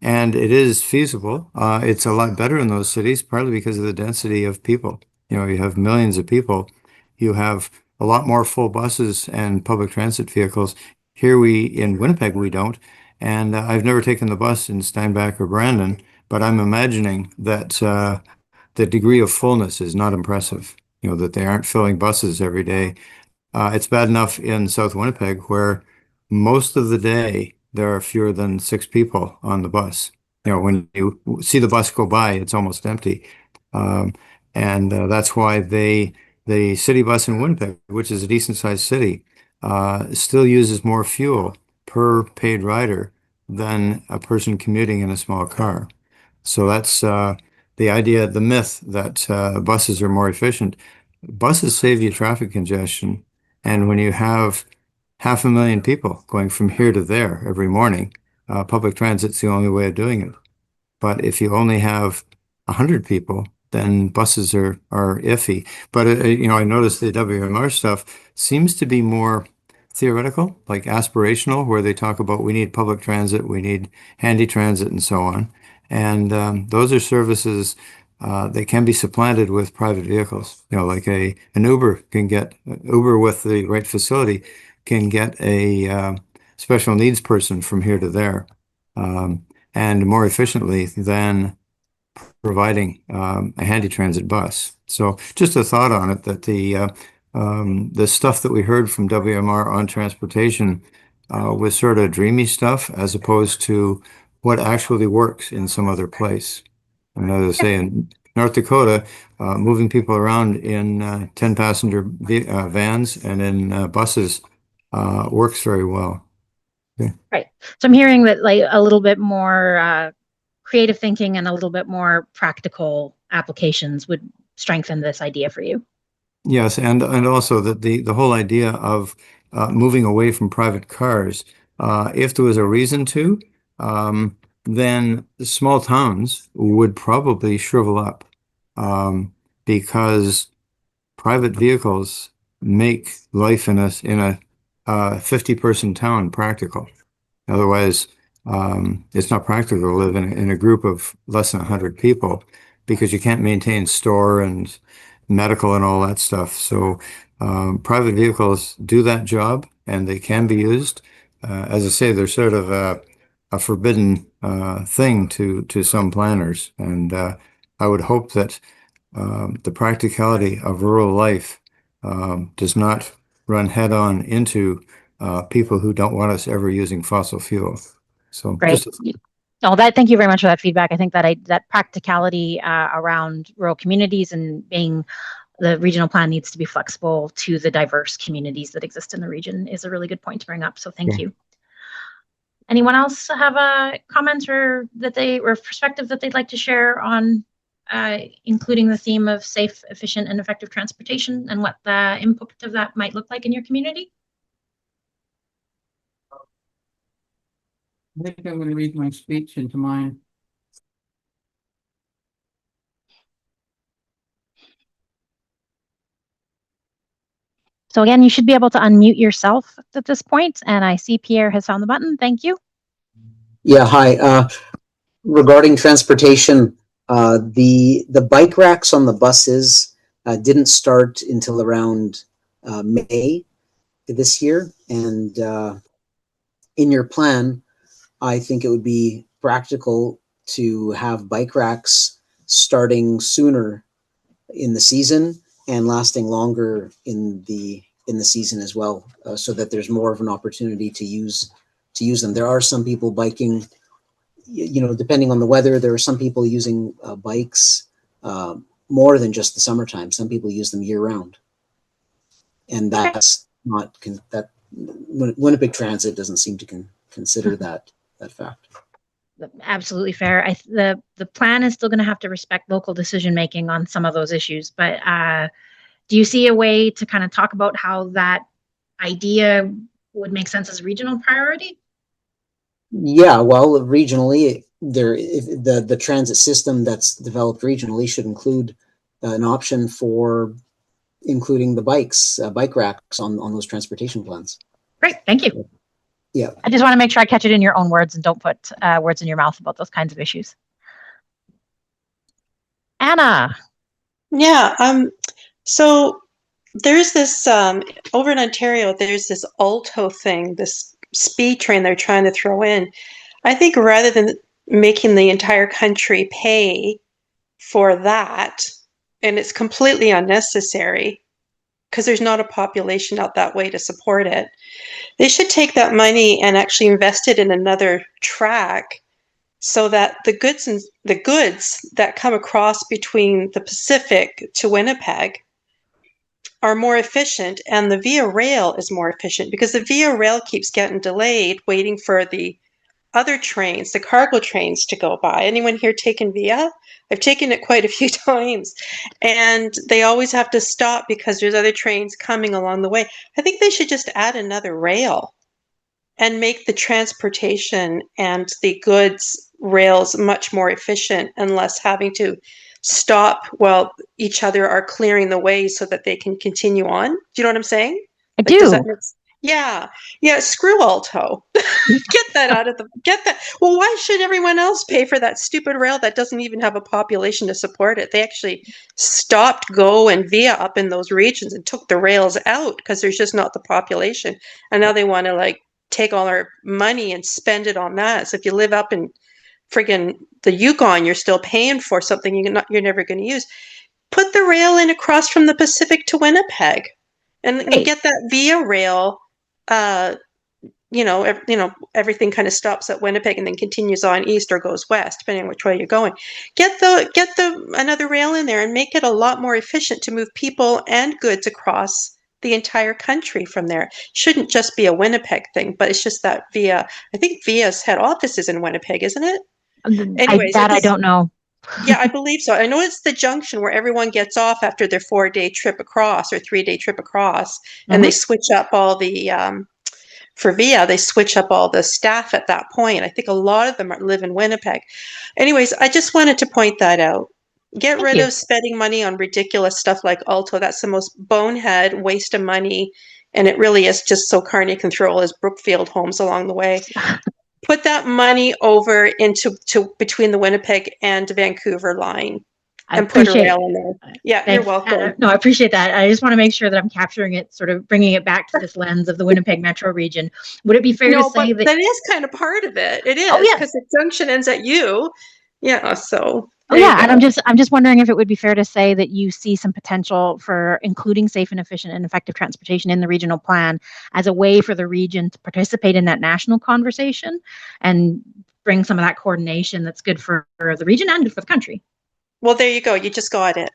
Speaker 5: And it is feasible. It's a lot better in those cities, partly because of the density of people. You have millions of people. You have a lot more full buses and public transit vehicles. Here in Winnipeg, we don't. And I've never taken the bus in Steinbach or Brandon, but I'm imagining that the degree of fullness is not impressive. That they aren't filling buses every day. It's bad enough in South Winnipeg where most of the day there are fewer than 6 people on the bus. When you see the bus go by, it's almost empty. Um, and that's why the city bus in Winnipeg, which is a decent sized city, still uses more fuel per paid rider than a person commuting in a small car. So that's the idea, the myth that buses are more efficient. Buses save you traffic congestion. And when you have 500,000 people going from here to there every morning, public transit's the only way of doing it. But if you only have 100 people, then buses are iffy. But I noticed the WMR stuff seems to be more theoretical, like aspirational, where they talk about we need public transit, we need handy transit, and so on. And those are services that can be supplanted with private vehicles. Like an Uber can get Uber with the right facility can get a special needs person from here to there. And more efficiently than providing a handy transit bus. So just a thought on it that the stuff that we heard from WMR on transportation was sort of dreamy stuff as opposed to what actually works in some other place. And as I say, in North Dakota, moving people around in 10 passenger vans and in buses works very well. Okay.
Speaker 1: Right. So I'm hearing that like a little bit more creative thinking and a little bit more practical applications would strengthen this idea for you.
Speaker 5: Yes, and also that the whole idea of moving away from private cars, if there was a reason to, then small towns would probably shrivel up because private vehicles make life in a 50-person town practical. Otherwise, it's not practical to live in a group of less than 100 people because you can't maintain store and medical and all that stuff. So private vehicles do that job and they can be used. As I say, they're sort of a forbidden thing to some planners. And I would hope that the practicality of rural life does not run head on into people who don't want us ever using fossil fuel. So
Speaker 1: Great. Thank you very much for that feedback. I think that practicality around rural communities and being the regional plan needs to be flexible to the diverse communities that exist in the region is a really good point to bring up. So thank you. Anyone else have a comment or perspective that they'd like to share on including the theme of safe, efficient, and effective transportation and what the impact of that might look like in your community?
Speaker 9: I think I'm going to read my speech into mine.
Speaker 1: So again, you should be able to unmute yourself at this point, and I see Pierre has found the button. Thank you.
Speaker 6: Yeah, hi. Regarding transportation, the bike racks on the buses didn't start until around May this year, and in your plan, I think it would be practical to have bike racks starting sooner in the season and lasting longer in the season as well, so that there's more of an opportunity to use them. There are some people biking, depending on the weather. There are some people using bikes more than just the summertime. Some people use them year round, and that's not that Winnipeg Transit doesn't seem to consider that fact.
Speaker 1: Absolutely fair. The plan is still going to have to respect local decision making on some of those issues, but do you see a way to kind of talk about how that idea would make sense as a regional priority?
Speaker 6: Yeah, well, regionally, the transit system that's developed regionally should include an option for including the bike racks on those transportation plans.
Speaker 1: Great, thank you.
Speaker 6: Yeah.
Speaker 1: I just want to make sure I catch it in your own words and don't put words in your mouth about those kinds of issues. Anna.
Speaker 4: Yeah. So there's this over in Ontario. There's this Alto thing, this speed train they're trying to throw in. I think rather than making the entire country pay for that, and it's completely unnecessary because there's not a population out that way to support it. They should take that money and actually invest it in another track so that the goods that come across between the Pacific to Winnipeg are more efficient, and the Via Rail is more efficient because the Via Rail keeps getting delayed waiting for the other trains, the cargo trains, to go by. Anyone here taken Via? I've taken it quite a few times, and they always have to stop because there's other trains coming along the way. I think they should just add another rail and make the transportation and the goods rails much more efficient and less having to stop while each other are clearing the way so that they can continue on. Do you know what I'm saying?
Speaker 1: I
Speaker 4: Like, does that
Speaker 1: do.
Speaker 4: make sense? Yeah. Yeah, screw Alto. Get that out of the get that. Well, why should everyone else pay for that stupid rail that doesn't even have a population to support it? They actually stopped Go and Via up in those regions and took the rails out because there's just not the population. And now they want to like take all our money and spend it on that. So if you live up in friggin' the Yukon, you're still paying for something you're never going to use. Put the rail in across from the Pacific to Winnipeg, and
Speaker 1: Right.
Speaker 4: get that Via Rail. Everything kind of stops at Winnipeg and then continues on east or goes west, depending on which way you're going. Get the another rail in there and make it a lot more efficient to move people and goods across the entire country from there. Shouldn't just be a Winnipeg thing, but it's just that Via. I think Via's head office is in Winnipeg, isn't it? Anyways,
Speaker 1: I don't know.
Speaker 4: yeah, I believe so. I know it's the junction where everyone gets off after their 4-day trip across or 3-day trip across, and they
Speaker 1: Mhm.
Speaker 4: switch up all the for Via, they switch up all the staff at that point. I think a lot of them live in Winnipeg. Anyways, I just wanted to point that out. Get
Speaker 1: Thank
Speaker 4: rid
Speaker 1: you.
Speaker 4: of spending money on ridiculous stuff like Alto. That's the most bonehead waste of money. And it really is just so Carney can throw all his Brookfield homes along the way. Put that money over into between the Winnipeg and Vancouver line
Speaker 1: I
Speaker 4: and put a
Speaker 1: appreciate.
Speaker 4: rail in there. Yeah, you're
Speaker 1: Thanks.
Speaker 4: welcome.
Speaker 1: No, I appreciate that. I just want to make sure that I'm capturing it, sort of bringing it back to this lens of the Winnipeg metro region. Would it be fair to
Speaker 4: No, but
Speaker 1: say that?
Speaker 4: that is kind of part of it. It
Speaker 1: Oh
Speaker 4: is
Speaker 1: yeah.
Speaker 4: because the junction ends at you. Yeah, so
Speaker 1: Oh
Speaker 4: there you
Speaker 1: yeah. And
Speaker 4: go.
Speaker 1: I'm just wondering if it would be fair to say that you see some potential for including safe and efficient and effective transportation in the regional plan as a way for the region to participate in that national conversation and bring some of that coordination that's good for the region and good for the country.
Speaker 4: Well, there you go. You just got it.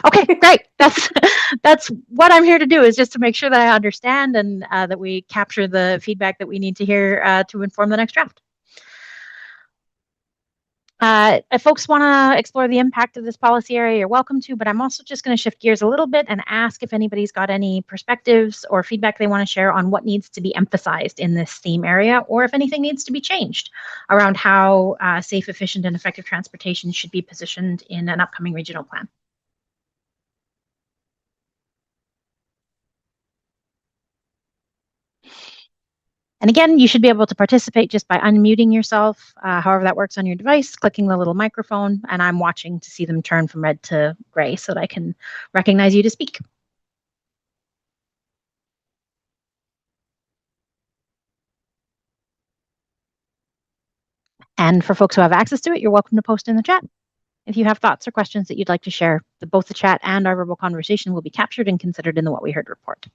Speaker 1: Okay, great. That's what I'm here to do, is just to make sure that I understand and that we capture the feedback that we need to hear to inform the next draft. If folks want to explore the impact of this policy area, you're welcome to, but I'm also just going to shift gears a little bit and ask if anybody's got any perspectives or feedback they want to share on what needs to be emphasized in this theme area, or if anything needs to be changed around how safe, efficient, and effective transportation should be positioned in an upcoming regional plan. And again, you should be able to participate just by unmuting yourself, however that works on your device, clicking the little microphone, and I'm watching to see them turn from red to gray so that I can recognize you to speak. And for folks who have access to it, you're welcome to post in the chat. If you have thoughts or questions that you'd like to share, both the chat and our verbal conversation will be captured and considered in the What We Heard report.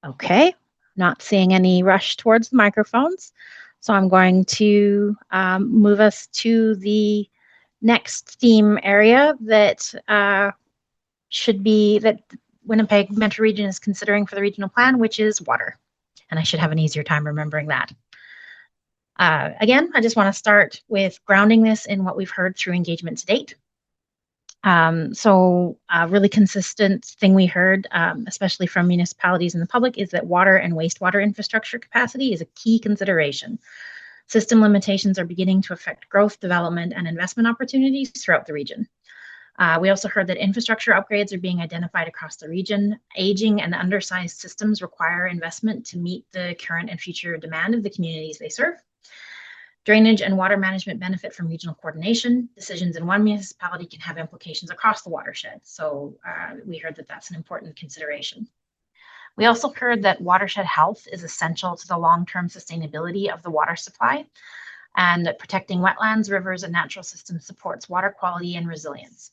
Speaker 1: Okay, not seeing any rush towards the microphones. So I'm going to move us to the next theme area that should be that Winnipeg Metro Region is considering for the regional plan, which is water. And I should have an easier time remembering that. Again, I just want to start with grounding this in what we've heard through engagement to date. So a really consistent thing we heard, especially from municipalities and the public, is that water and wastewater infrastructure capacity is a key consideration. System limitations are beginning to affect growth, development, and investment opportunities throughout the region. We also heard that infrastructure upgrades are being identified across the region. Aging and undersized systems require investment to meet the current and future demand of the communities they serve. Drainage and water management benefit from regional coordination. Decisions in one municipality can have implications across the watershed. So we heard that that's an important consideration. We also heard that watershed health is essential to the long-term sustainability of the water supply, and that protecting wetlands, rivers, and natural systems supports water quality and resilience.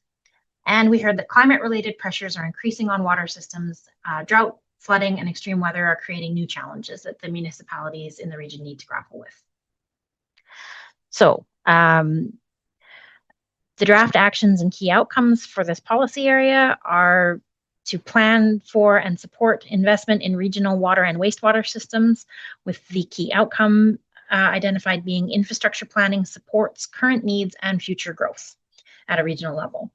Speaker 1: And we heard that climate-related pressures are increasing on water systems. Drought, flooding, and extreme weather are creating new challenges that the municipalities in the region need to grapple with. So the draft actions and key outcomes for this policy area are to plan for and support investment in regional water and wastewater systems, with the key outcome identified being infrastructure planning supports current needs and future growth at a regional level.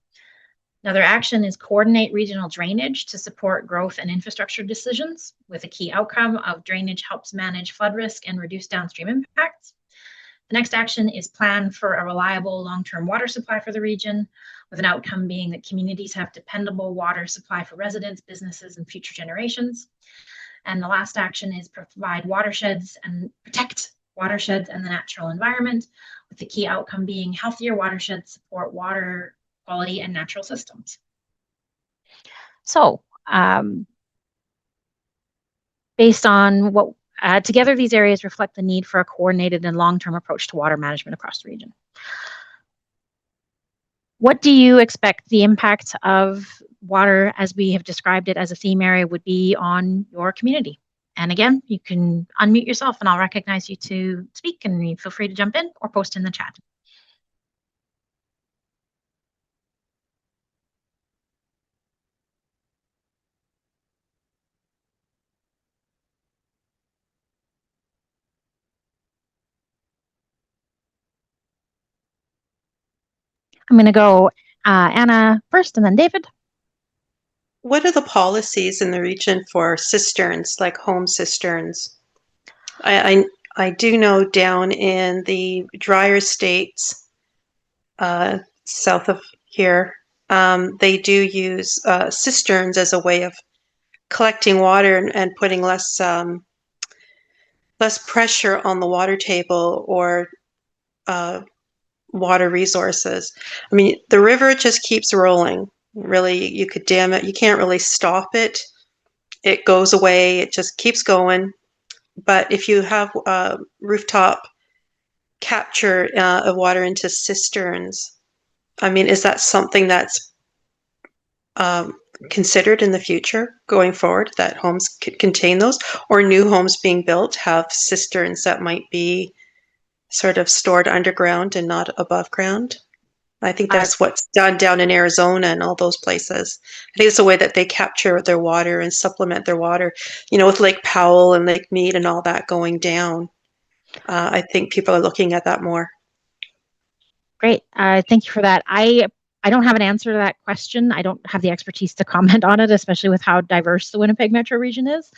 Speaker 1: Another action is coordinate regional drainage to support growth and infrastructure decisions, with a key outcome of drainage helps manage flood risk and reduce downstream impacts. The next action is plan for a reliable long-term water supply for the region, with an outcome being that communities have dependable water supply for residents, businesses, and future generations. And the last action is provide watersheds and protect watersheds and the natural environment, with the key outcome being healthier watersheds support water quality and natural systems. So based on what together, these areas reflect the need for a coordinated and long-term approach to water management across the region. What do you expect the impact of water, as we have described it as a theme area, would be on your community? And again, you can unmute yourself and I'll recognize you to speak, and you feel free to jump in or post in the chat. I'm going to go Anna first and then David.
Speaker 4: What are the policies in the region for cisterns, like home cisterns? I do know down in the drier states, south of here, they do use cisterns as a way of collecting water and putting less pressure on the water table or water resources. I mean, the river just keeps rolling. Really, you could dam it. You can't really stop it. It goes away. It just keeps going. But if you have rooftop capture of water into cisterns, I mean, is that something that's considered in the future going forward, that homes contain those, or new homes being built have cisterns that might be sort of stored underground and not above ground? I think that's what's done down in Arizona and all those places. I think it's a way that they capture their water and supplement their water, you know, with Lake Powell and Lake Mead and all that going down. I think people are looking at that more.
Speaker 1: Great. Thank you for that. I don't have an answer to that question. I don't have the expertise to comment on it, especially with how diverse the Winnipeg metro region is.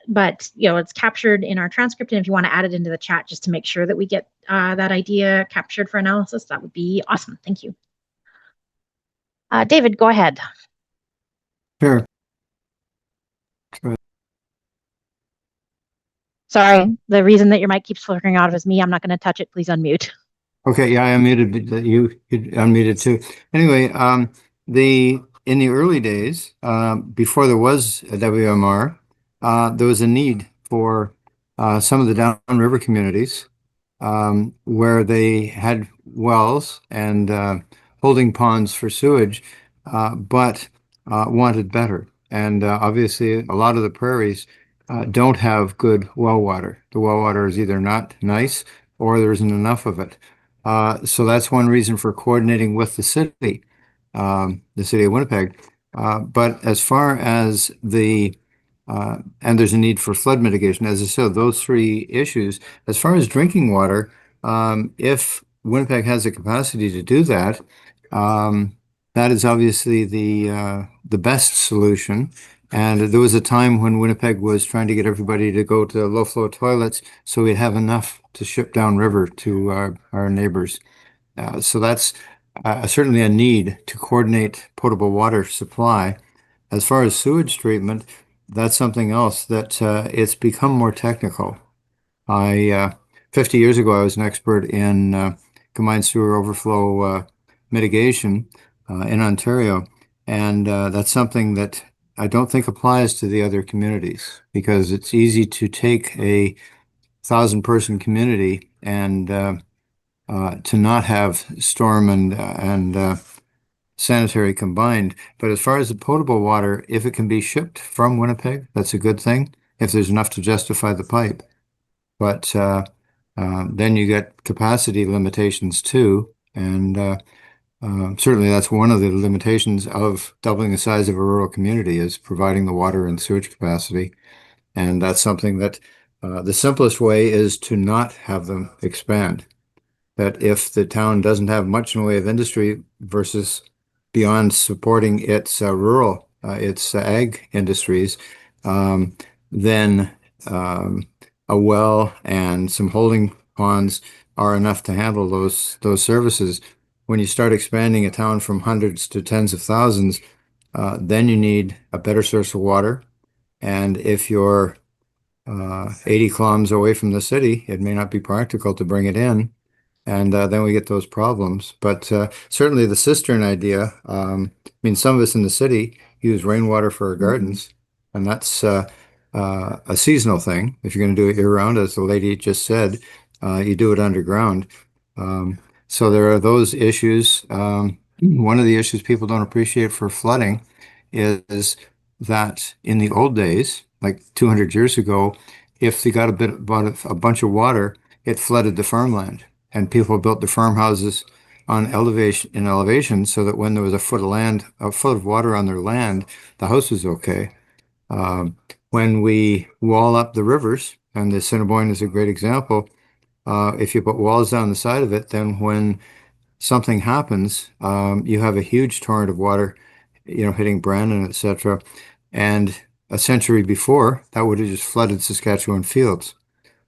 Speaker 1: But you know, it's captured in our transcript, and if you want to add it into the chat just to make sure that we get that idea captured for analysis, that would be awesome. Thank you. David, go ahead.
Speaker 5: Sure.
Speaker 1: Sorry, the reason that your mic keeps flickering out is me. I'm not going to touch it. Please unmute.
Speaker 5: Okay, yeah, I unmuted, but you unmuted too. Anyway, in the early days, before there was a WMR, there was a need for some of the downriver communities where they had wells and holding ponds for sewage, but wanted better. And obviously, a lot of the prairies don't have good well water. The well water is either not nice or there isn't enough of it. So that's one reason for coordinating with the city of Winnipeg. But as far as and there's a need for flood mitigation, as I said, those three issues. As far as drinking water, if Winnipeg has the capacity to do that, that is obviously the best solution. And there was a time when Winnipeg was trying to get everybody to go to low flow toilets so we'd have enough to ship downriver to our neighbors. So that's certainly a need to coordinate potable water supply. As far as sewage treatment, that's something else that it's become more technical. 50 years ago, I was an expert in combined sewer overflow mitigation in Ontario, and that's something that I don't think applies to the other communities because it's easy to take a 1,000-person community and to not have storm and sanitary combined. But as far as the potable water, if it can be shipped from Winnipeg, that's a good thing, if there's enough to justify the pipe. But then you get capacity limitations too. And certainly that's one of the limitations of doubling the size of a rural community is providing the water and sewage capacity. And that's something that the simplest way is to not have them expand. That if the town doesn't have much in the way of industry versus beyond supporting its ag industries, then a well and some holding ponds are enough to handle those services. When you start expanding a town from hundreds to tens of thousands, then you need a better source of water. And if you're 80 kilometers away from the city, it may not be practical to bring it in. And then we get those problems. But certainly the cistern idea, I mean, some of us in the city use rainwater for our gardens, and that's a seasonal thing. If you're going to do it year-round, as the lady just said, you do it underground. So there are those issues. One of the issues people don't appreciate for flooding is that in the old days, like 200 years ago, if they got a bunch of water, it flooded the farmland, and people built the farmhouses on elevation so that when there was a foot of water on their land, the house was okay. When we wall up the rivers, and the Assiniboine is a great example, if you put walls down the side of it, then when something happens, you have a huge torrent of water, hitting Brandon, etc. And a century before, that would have just flooded Saskatchewan fields.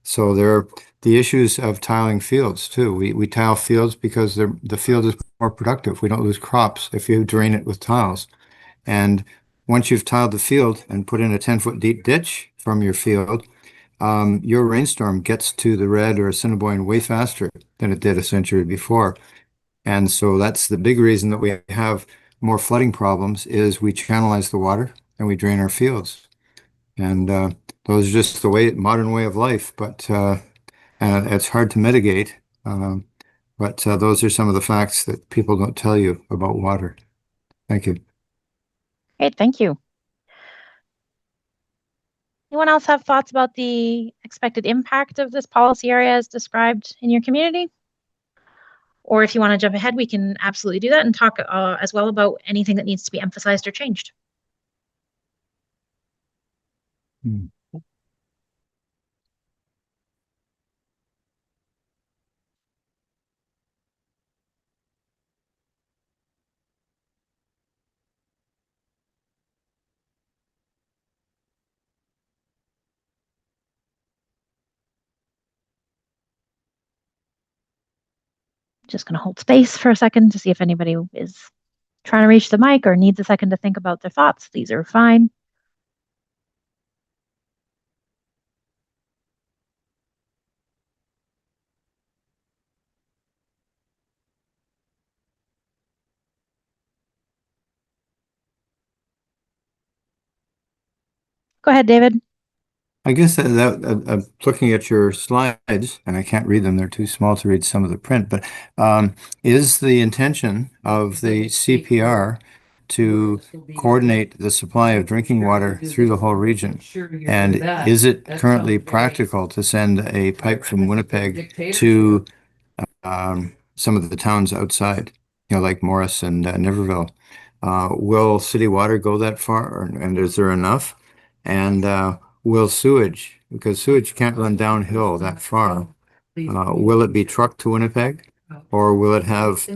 Speaker 5: So there are the issues of tiling fields too. We tile fields because the field is more productive. We don't lose crops if you drain it with tiles. And once you've tiled the field and put in a 10-foot deep ditch from your field, your rainstorm gets to the Red or Assiniboine way faster than it did a century before. And so that's the big reason that we have more flooding problems is we channelize the water and we drain our fields. And those are just the modern way of life, but and it's hard to mitigate. But those are some of the facts that people don't tell you about water. Thank you.
Speaker 1: Great, thank you. Anyone else have thoughts about the expected impact of this policy area as described in your community? Or if you want to jump ahead, we can absolutely do that and talk as well about anything that needs to be emphasized or changed. Just going to hold space for a second to see if anybody is trying to reach the mic or needs a second to think about their thoughts. These are fine. Go ahead, David.
Speaker 5: I guess I'm looking at your slides, and I can't read them. They're too small to read some of the print. But is the intention of the CPR to coordinate the supply of drinking water through the whole region? And is it currently practical to send a pipe from Winnipeg to some of the towns outside, like Morris and Niverville? Will city water go that far, and is there enough? And will sewage, because sewage can't run downhill that far, will it be trucked to Winnipeg, or will it have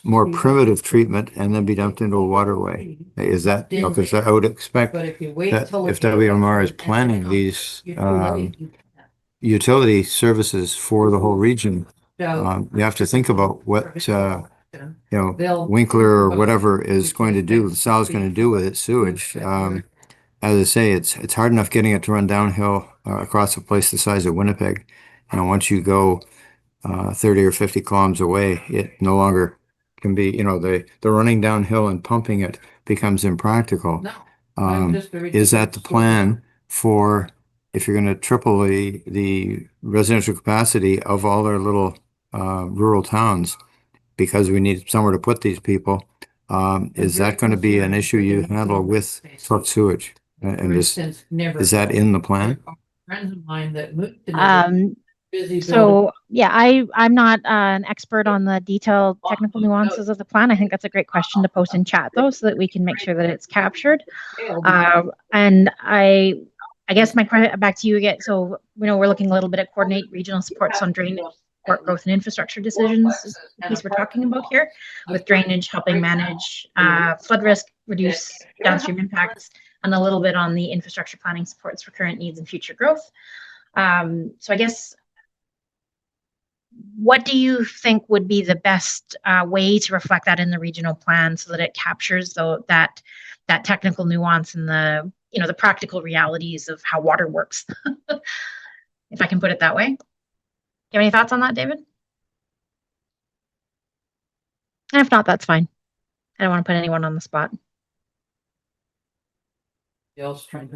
Speaker 5: more primitive treatment and then be dumped into a waterway? Is that, because I would expect that if WMR is planning these utility services for the whole region, you have to think about what Winkler or whatever is going to do, LaSalle's going to do with its sewage. As I say, it's hard enough getting it to run downhill across a place the size of Winnipeg. And once you go 30 or 50 kilometers away, it no longer can be, the running downhill and pumping it becomes impractical. Is that the plan for if you're going to triple the residential capacity of all our little rural towns because we need somewhere to put these people? Is that going to be an issue you handle with truck sewage? And is that in the plan?
Speaker 9: Friends of mine that moved to
Speaker 1: So yeah, I'm not an expert on the detailed technical nuances of the plan. I think that's a great question to post in chat though, so that we can make sure that it's captured. And I guess my question back to you again. So we're looking a little bit at coordinate regional supports on drainage, support growth and infrastructure decisions. Is the piece we're talking about here, with drainage helping manage flood risk, reduce downstream impacts, and a little bit on the infrastructure planning supports for current needs and future growth. So I guess, what do you think would be the best way to reflect that in the regional plan so that it captures that technical nuance and the practical realities of how water works, if I can put it that way? Do you have any thoughts on that, David? And if not, that's fine. I don't want to put anyone on the spot.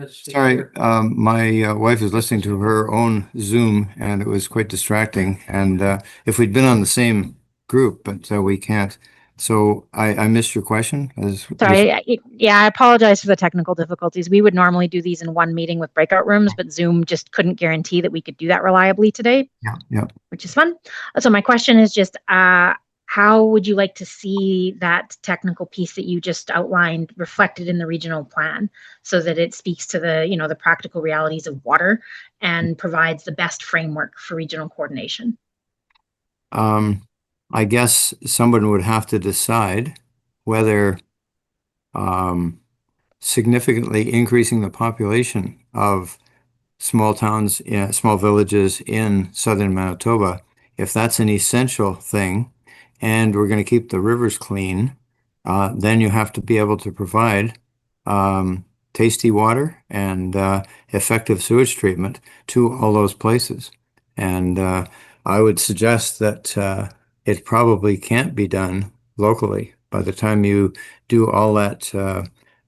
Speaker 5: Sorry, my wife is listening to her own Zoom and it was quite distracting. And if we'd been on the same group, but we can't. So I missed your question.
Speaker 1: Sorry, I apologize for the technical difficulties. We would normally do these in one meeting with breakout rooms, but Zoom just couldn't guarantee that we could do that reliably today.
Speaker 5: Yeah.
Speaker 1: Which is fun. So my question is just, how would you like to see that technical piece that you just outlined reflected in the regional plan so that it speaks to the practical realities of water and provides the best framework for regional coordination?
Speaker 5: I guess someone would have to decide whether significantly increasing the population of small towns, small villages in southern Manitoba, if that's an essential thing, and we're going to keep the rivers clean, then you have to be able to provide tasty water and effective sewage treatment to all those places. And I would suggest that it probably can't be done locally. By the time you do all that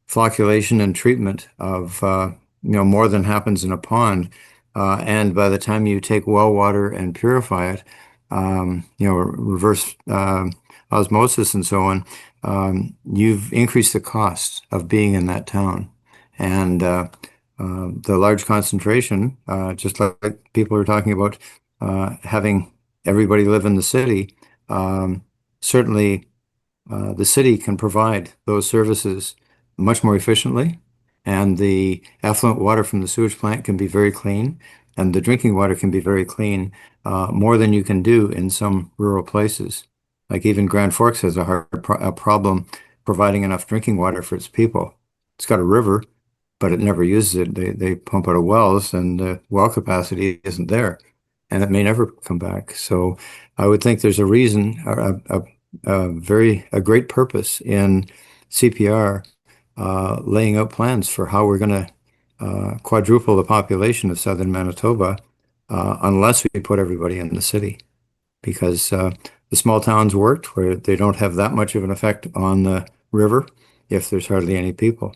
Speaker 5: flocculation and treatment of more than happens in a pond, and by the time you take well water and purify it, reverse osmosis and so on, you've increased the cost of being in that town. And the large concentration, just like people are talking about having everybody live in the city, certainly the city can provide those services much more efficiently, and the effluent water from the sewage plant can be very clean, and the drinking water can be very clean, more than you can do in some rural places. Like even Grand Forks has a problem providing enough drinking water for its people. It's got a river, but it never uses it. They pump out of wells, and the well capacity isn't there, and it may never come back. So I would think there's a reason, a great purpose in CPR laying out plans for how we're going to quadruple the population of southern Manitoba unless we put everybody in the city, because the small towns worked where they don't have that much of an effect on the river if there's hardly any people.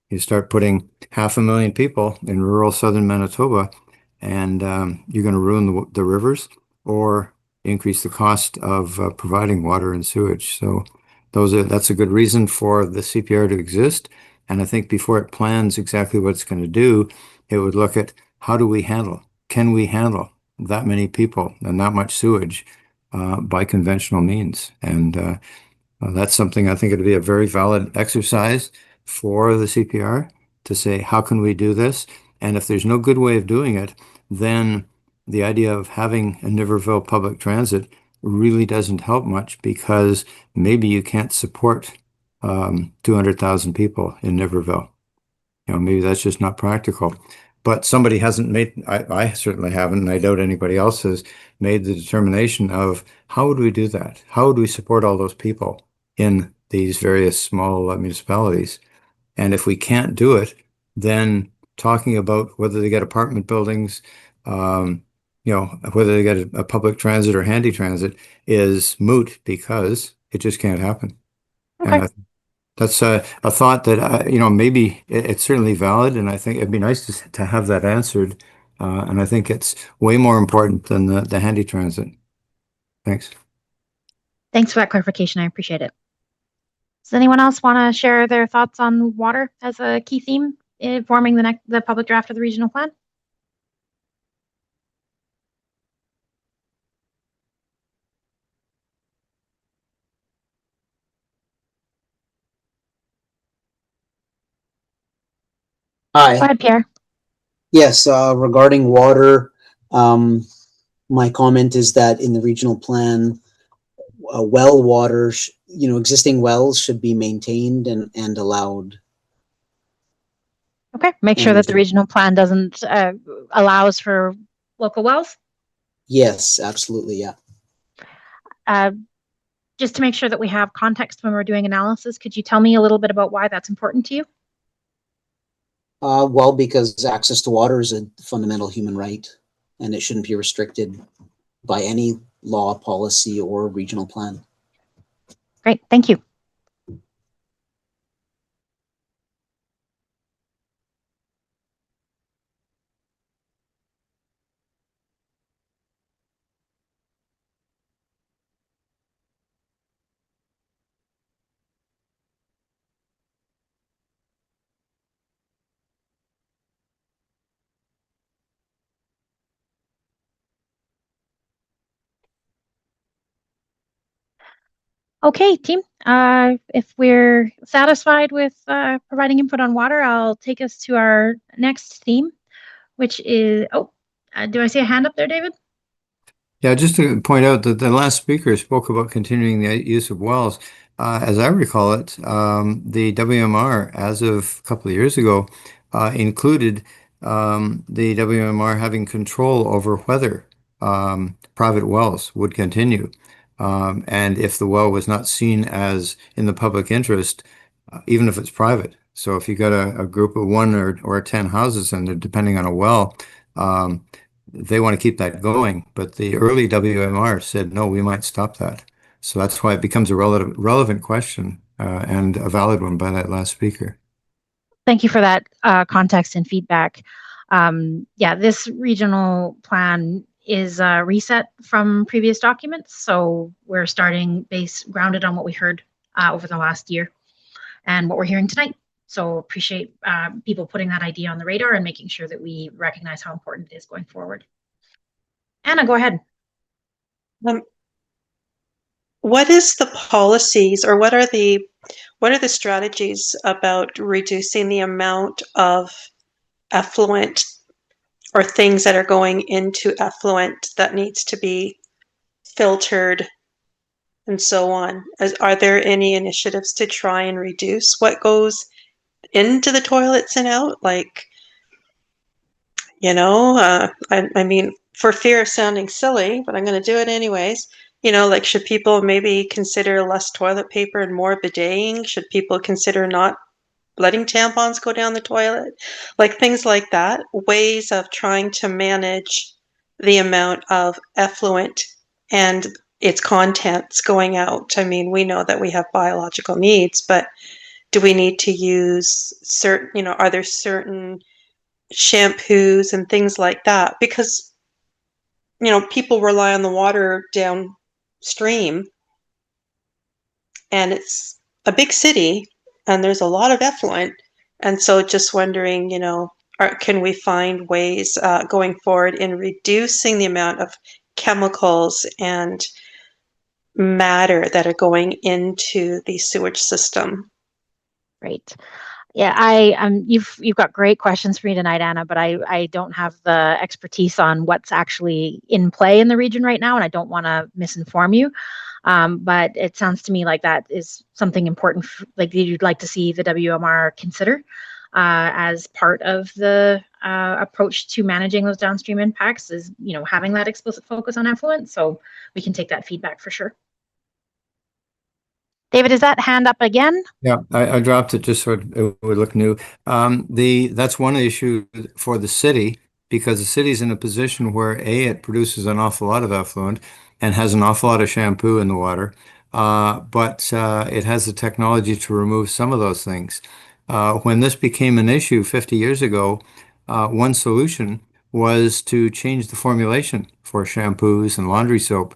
Speaker 5: You start putting 500,000 people in rural southern Manitoba, and you're going to ruin the rivers or increase the cost of providing water and sewage. So that's a good reason for the CPR to exist. And I think before it plans exactly what it's going to do, it would look at can we handle that many people and that much sewage by conventional means? And that's something I think it'd be a very valid exercise for the CPR to say, how can we do this? And if there's no good way of doing it, then the idea of having a Niverville public transit really doesn't help much, because maybe you can't support 200,000 people in Niverville. Maybe that's just not practical. but somebody hasn't made, I certainly haven't, and I doubt anybody else has made the determination of how would we do that? How would we support all those people in these various small municipalities? And if we can't do it, then talking about whether they get apartment buildings, whether they get a public transit or handy transit is moot because it just can't happen.
Speaker 1: Okay.
Speaker 5: And that's a thought that, maybe it's certainly valid, and I think it'd be nice to have that answered. And I think it's way more important than the handy transit. Thanks.
Speaker 1: Thanks for that clarification. I appreciate it. Does anyone else want to share their thoughts on water as a key theme in forming the public draft of the regional plan?
Speaker 6: Hi.
Speaker 1: Go ahead, Pierre.
Speaker 6: Yes, regarding water, my comment is that in the regional plan, well water, existing wells should be maintained and allowed.
Speaker 1: Okay, make sure that the regional plan doesn't allows for local wells.
Speaker 6: Yes, absolutely, yeah.
Speaker 1: Just to make sure that we have context when we're doing analysis, could you tell me a little bit about why that's important to you?
Speaker 6: Well, because access to water is a fundamental human right, and it shouldn't be restricted by any law, policy, or regional plan.
Speaker 1: Great, thank you. Okay, team, if we're satisfied with providing input on water, I'll take us to our next theme, which is, do I see a hand up there, David?
Speaker 5: Yeah, just to point out that the last speaker spoke about continuing the use of wells. As I recall it, the WMR, as of a couple of years ago, included the WMR having control over whether private wells would continue. And if the well was not seen as in the public interest, even if it's private. So if you got a group of 1 or 10 houses and they're depending on a well, they want to keep that going, but the early WMR said, no, we might stop that. So that's why it becomes a relevant question and a valid one by that last speaker.
Speaker 1: Thank you for that context and feedback. Yeah, this regional plan is a reset from previous documents. So we're starting grounded on what we heard over the last year and what we're hearing tonight. So appreciate people putting that idea on the radar and making sure that we recognize how important it is going forward. Anna, go ahead.
Speaker 4: What is the policies, or what are the strategies about reducing the amount of effluent or things that are going into effluent that needs to be filtered and so on? Are there any initiatives to try and reduce what goes into the toilets and out? Like, I mean, for fear of sounding silly, but I'm going to do it anyways. Like, should people maybe consider less toilet paper and more bideting? Should people consider not letting tampons go down the toilet? Like, things like that. Ways of trying to manage the amount of effluent and its contents going out. I mean, we know that we have biological needs, but do we need to use certain, are there certain shampoos and things like that? Because, people rely on the water downstream, and it's a big city and there's a lot of effluent. And so just wondering, can we find ways going forward in reducing the amount of chemicals and matter that are going into the sewage system?
Speaker 1: Great. Yeah, you've got great questions for me tonight, Anna, but I don't have the expertise on what's actually in play in the region right now, and I don't want to misinform you. But it sounds to me like that is something important, like you'd like to see the WMR consider as part of the approach to managing those downstream impacts is, having that explicit focus on effluent. So we can take that feedback for sure. David, is that hand up again?
Speaker 5: Yeah, I dropped it just so it would look new. That's one issue for the city because the city's in a position where it produces an awful lot of effluent and has an awful lot of shampoo in the water, but it has the technology to remove some of those things. When this became an issue 50 years ago, one solution was to change the formulation for shampoos and laundry soap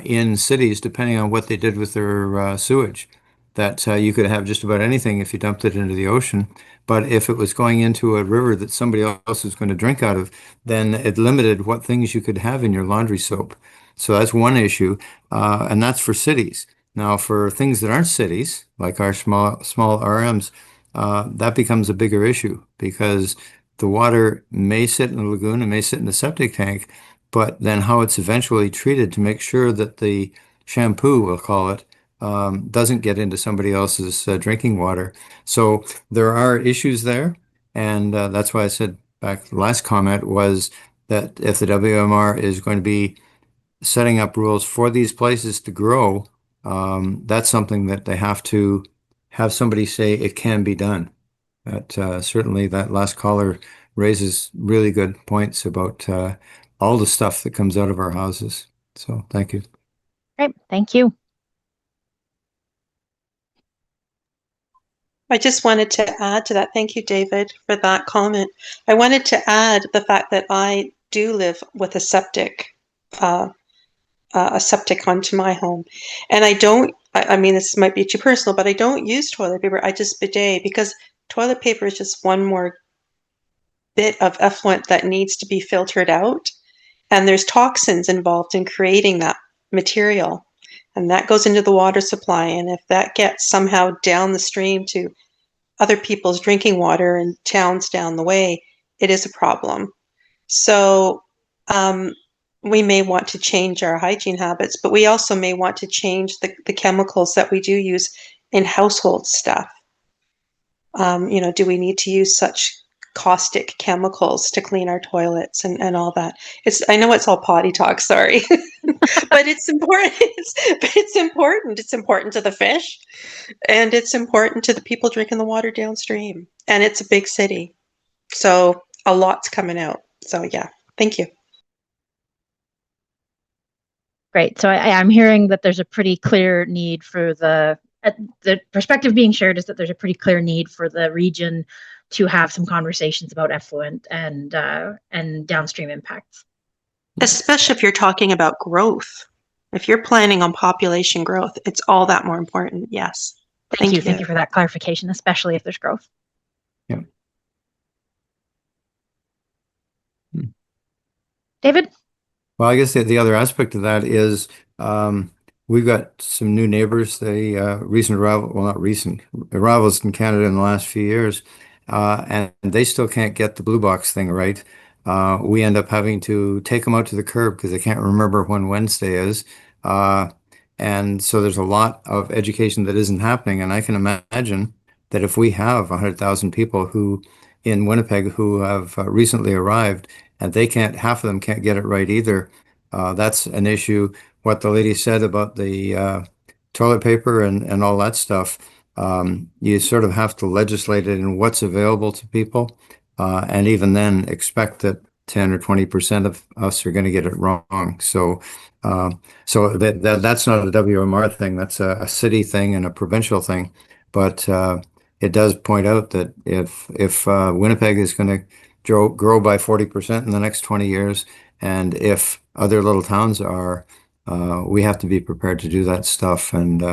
Speaker 5: in cities, depending on what they did with their sewage. That you could have just about anything if you dumped it into the ocean. But if it was going into a river that somebody else was going to drink out of, then it limited what things you could have in your laundry soap. So that's one issue, and that's for cities. Now, for things that aren't cities, like our small RMs, that becomes a bigger issue because the water may sit in the lagoon, it may sit in the septic tank, but then how it's eventually treated to make sure that the shampoo, we'll call it, doesn't get into somebody else's drinking water. So there are issues there. And that's why I said back the last comment was that if the WMR is going to be setting up rules for these places to grow, that's something that they have to have somebody say it can be done. But certainly that last caller raises really good points about all the stuff that comes out of our houses. So thank you.
Speaker 1: Great, thank you.
Speaker 4: I just wanted to add to that. Thank you, David, for that comment. I wanted to add the fact that I do live with a septic onto my home, and I don't. I mean, this might be too personal, but I don't use toilet paper. I just bidet because toilet paper is just one more bit of effluent that needs to be filtered out, and there's toxins involved in creating that material. And that goes into the water supply. And if that gets somehow down the stream to other people's drinking water in towns down the way, it is a problem. So we may want to change our hygiene habits, but we also may want to change the chemicals that we do use in household stuff. Do we need to use such caustic chemicals to clean our toilets and all that? I know it's all potty talk, sorry. But it's important. It's important. It's important to the fish, and it's important to the people drinking the water downstream. And it's a big city, so a lot's coming out. So yeah, thank you.
Speaker 1: Great. So I'm hearing that there's a pretty clear need for the perspective being shared is that there's a pretty clear need for the region to have some conversations about effluent and downstream impacts.
Speaker 4: Especially if you're talking about growth. If you're planning on population growth, it's all that more important. Yes.
Speaker 1: Thank you. Thank you for that clarification, especially if there's growth.
Speaker 5: Yeah.
Speaker 1: David?
Speaker 5: Well, I guess the other aspect of that is we've got some new neighbors. They recent arrival, well, not recent arrivals in Canada in the last few years, and they still can't get the blue box thing right. We end up having to take them out to the curb because they can't remember when Wednesday is. And so there's a lot of education that isn't happening. And I can imagine that if we have 100,000 people who in Winnipeg who have recently arrived and half of them can't get it right either, that's an issue. What the lady said about the toilet paper and all that stuff, you sort of have to legislate it in what's available to people. And even then expect that 10 or 20% of us are going to get it wrong. So that's not a WMR thing. That's a city thing and a provincial thing. But it does point out that if Winnipeg is going to grow by 40% in the next 20 years, and if other little towns are, we have to be prepared to do that stuff. And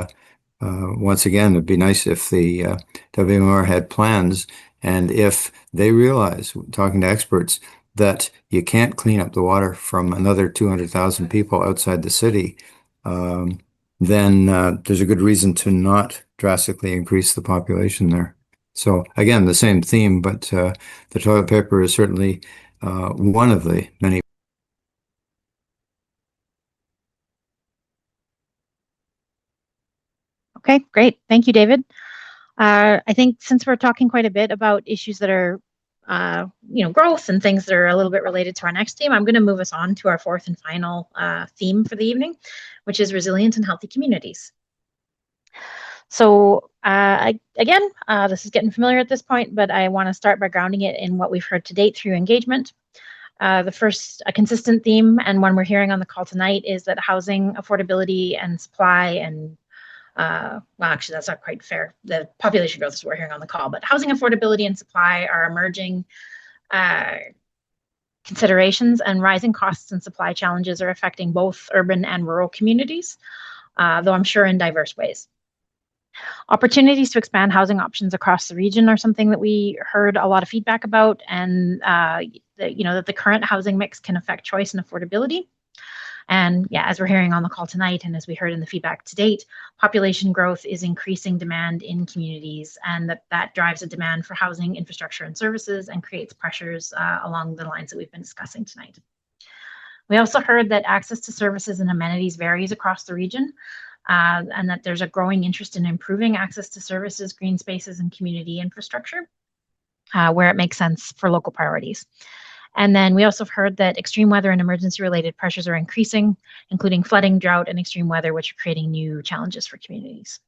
Speaker 5: once again, it'd be nice if the WMR had plans. And if they realize, talking to experts, that you can't clean up the water from another 200,000 people outside the city, then there's a good reason to not drastically increase the population there. So again, the same theme, but the toilet paper is certainly one of the many.
Speaker 1: Okay, great. Thank you, David. I think since we're talking quite a bit about issues that are growth and things that are a little bit related to our next theme, I'm going to move us on to our fourth and final theme for the evening, which is resilient and healthy communities. So again, this is getting familiar at this point, but I want to start by grounding it in what we've heard to date through engagement. The first, a consistent theme, and one we're hearing on the call tonight, is that housing affordability and supply and well, actually, that's not quite fair. The population growth is what we're hearing on the call, but housing affordability and supply are emerging considerations, and rising costs and supply challenges are affecting both urban and rural communities, though I'm sure in diverse ways. Opportunities to expand housing options across the region are something that we heard a lot of feedback about, and that the current housing mix can affect choice and affordability. And yeah, as we're hearing on the call tonight, and as we heard in the feedback to date, population growth is increasing demand in communities, and that drives a demand for housing, infrastructure, and services, and creates pressures along the lines that we've been discussing tonight. We also heard that access to services and amenities varies across the region, and that there's a growing interest in improving access to services, green spaces, and community infrastructure where it makes sense for local priorities. And then we also heard that extreme weather and emergency-related pressures are increasing, including flooding, drought, and extreme weather, which are creating new challenges for communities.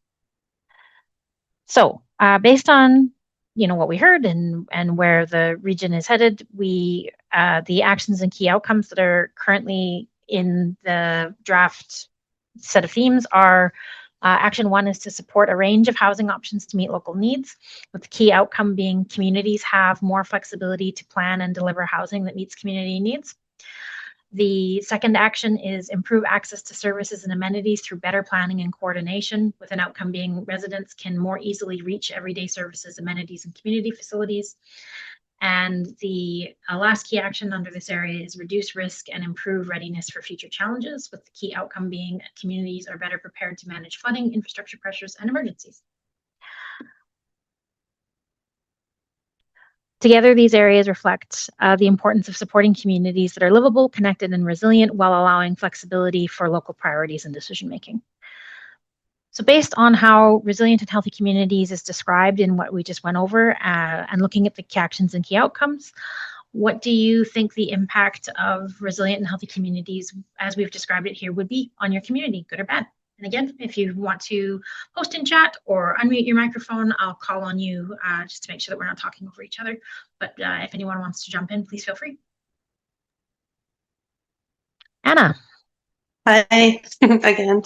Speaker 1: So based on what we heard and where the region is headed, the actions and key outcomes that are currently in the draft set of themes are action 1 is to support a range of housing options to meet local needs, with the key outcome being communities have more flexibility to plan and deliver housing that meets community needs. The second action is improve access to services and amenities through better planning and coordination, with an outcome being residents can more easily reach everyday services, amenities, and community facilities. And the last key action under this area is reduce risk and improve readiness for future challenges, with the key outcome being communities are better prepared to manage flooding, infrastructure pressures, and emergencies. Together, these areas reflect the importance of supporting communities that are livable, connected, and resilient, while allowing flexibility for local priorities and decision-making. So based on how resilient and healthy communities is described in what we just went over, and looking at the key actions and key outcomes, what do you think the impact of resilient and healthy communities, as we've described it here, would be on your community, good or bad? And again, if you want to post in chat or unmute your microphone, I'll call on you just to make sure that we're not talking over each other. But if anyone wants to jump in, please feel free. Anna.
Speaker 4: Hi, again.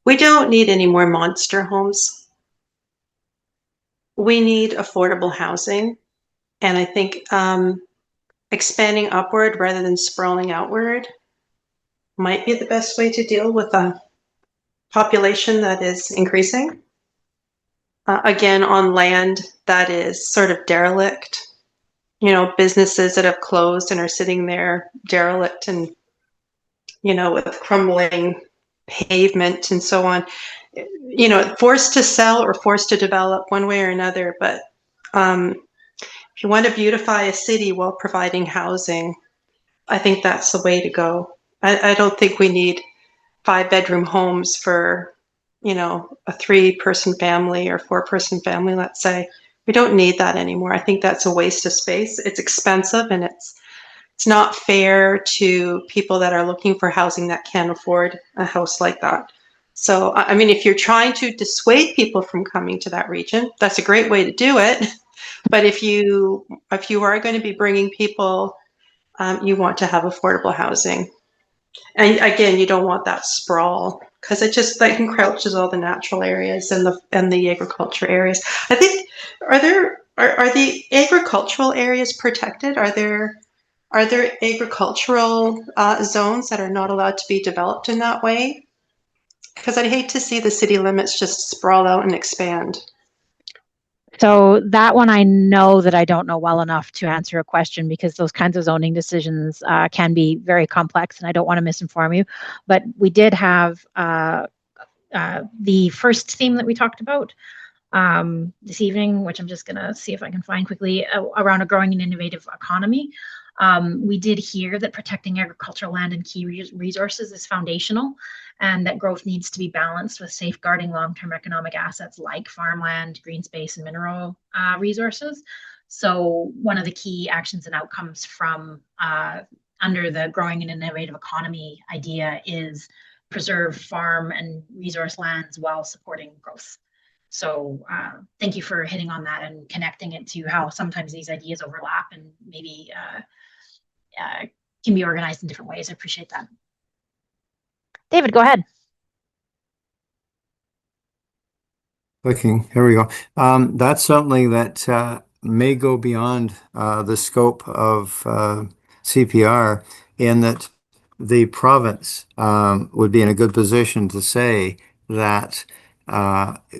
Speaker 4: We don't need any more monster homes. We need affordable housing. And I think expanding upward rather than sprawling outward might be the best way to deal with a population that is increasing. Again, on land that is sort of derelict, businesses that have closed and are sitting there derelict and, with crumbling pavement and so on, forced to sell or forced to develop one way or another. But if you want to beautify a city while providing housing, I think that's the way to go. I don't think we need 5-bedroom homes for, a 3-person family or 4-person family, let's say. We don't need that anymore. I think that's a waste of space. It's expensive, and it's not fair to people that are looking for housing that can't afford a house like that. So, I mean, if you're trying to dissuade people from coming to that region, that's a great way to do it. But if you are going to be bringing people, you want to have affordable housing. And again, you don't want that sprawl, because it just encroaches all the natural areas and the agriculture areas. I think, are the agricultural areas protected? Are there agricultural zones that are not allowed to be developed in that way? Because I'd hate to see the city limits just sprawl out and expand.
Speaker 1: So that one, I know that I don't know well enough to answer a question, because those kinds of zoning decisions can be very complex, and I don't want to misinform you. But we did have the first theme that we talked about this evening, which I'm just going to see if I can find quickly, around a growing and innovative economy. We did hear that protecting agricultural land and key resources is foundational, and that growth needs to be balanced with safeguarding long-term economic assets like farmland, green space, and mineral resources. So one of the key actions and outcomes from under the growing and innovative economy idea is preserve farm and resource lands while supporting growth. So thank you for hitting on that and connecting it to how sometimes these ideas overlap and maybe can be organized in different ways. I appreciate that. David, go ahead.
Speaker 5: Clicking, here we go. That's something that may go beyond the scope of CPR, in that the province would be in a good position to say that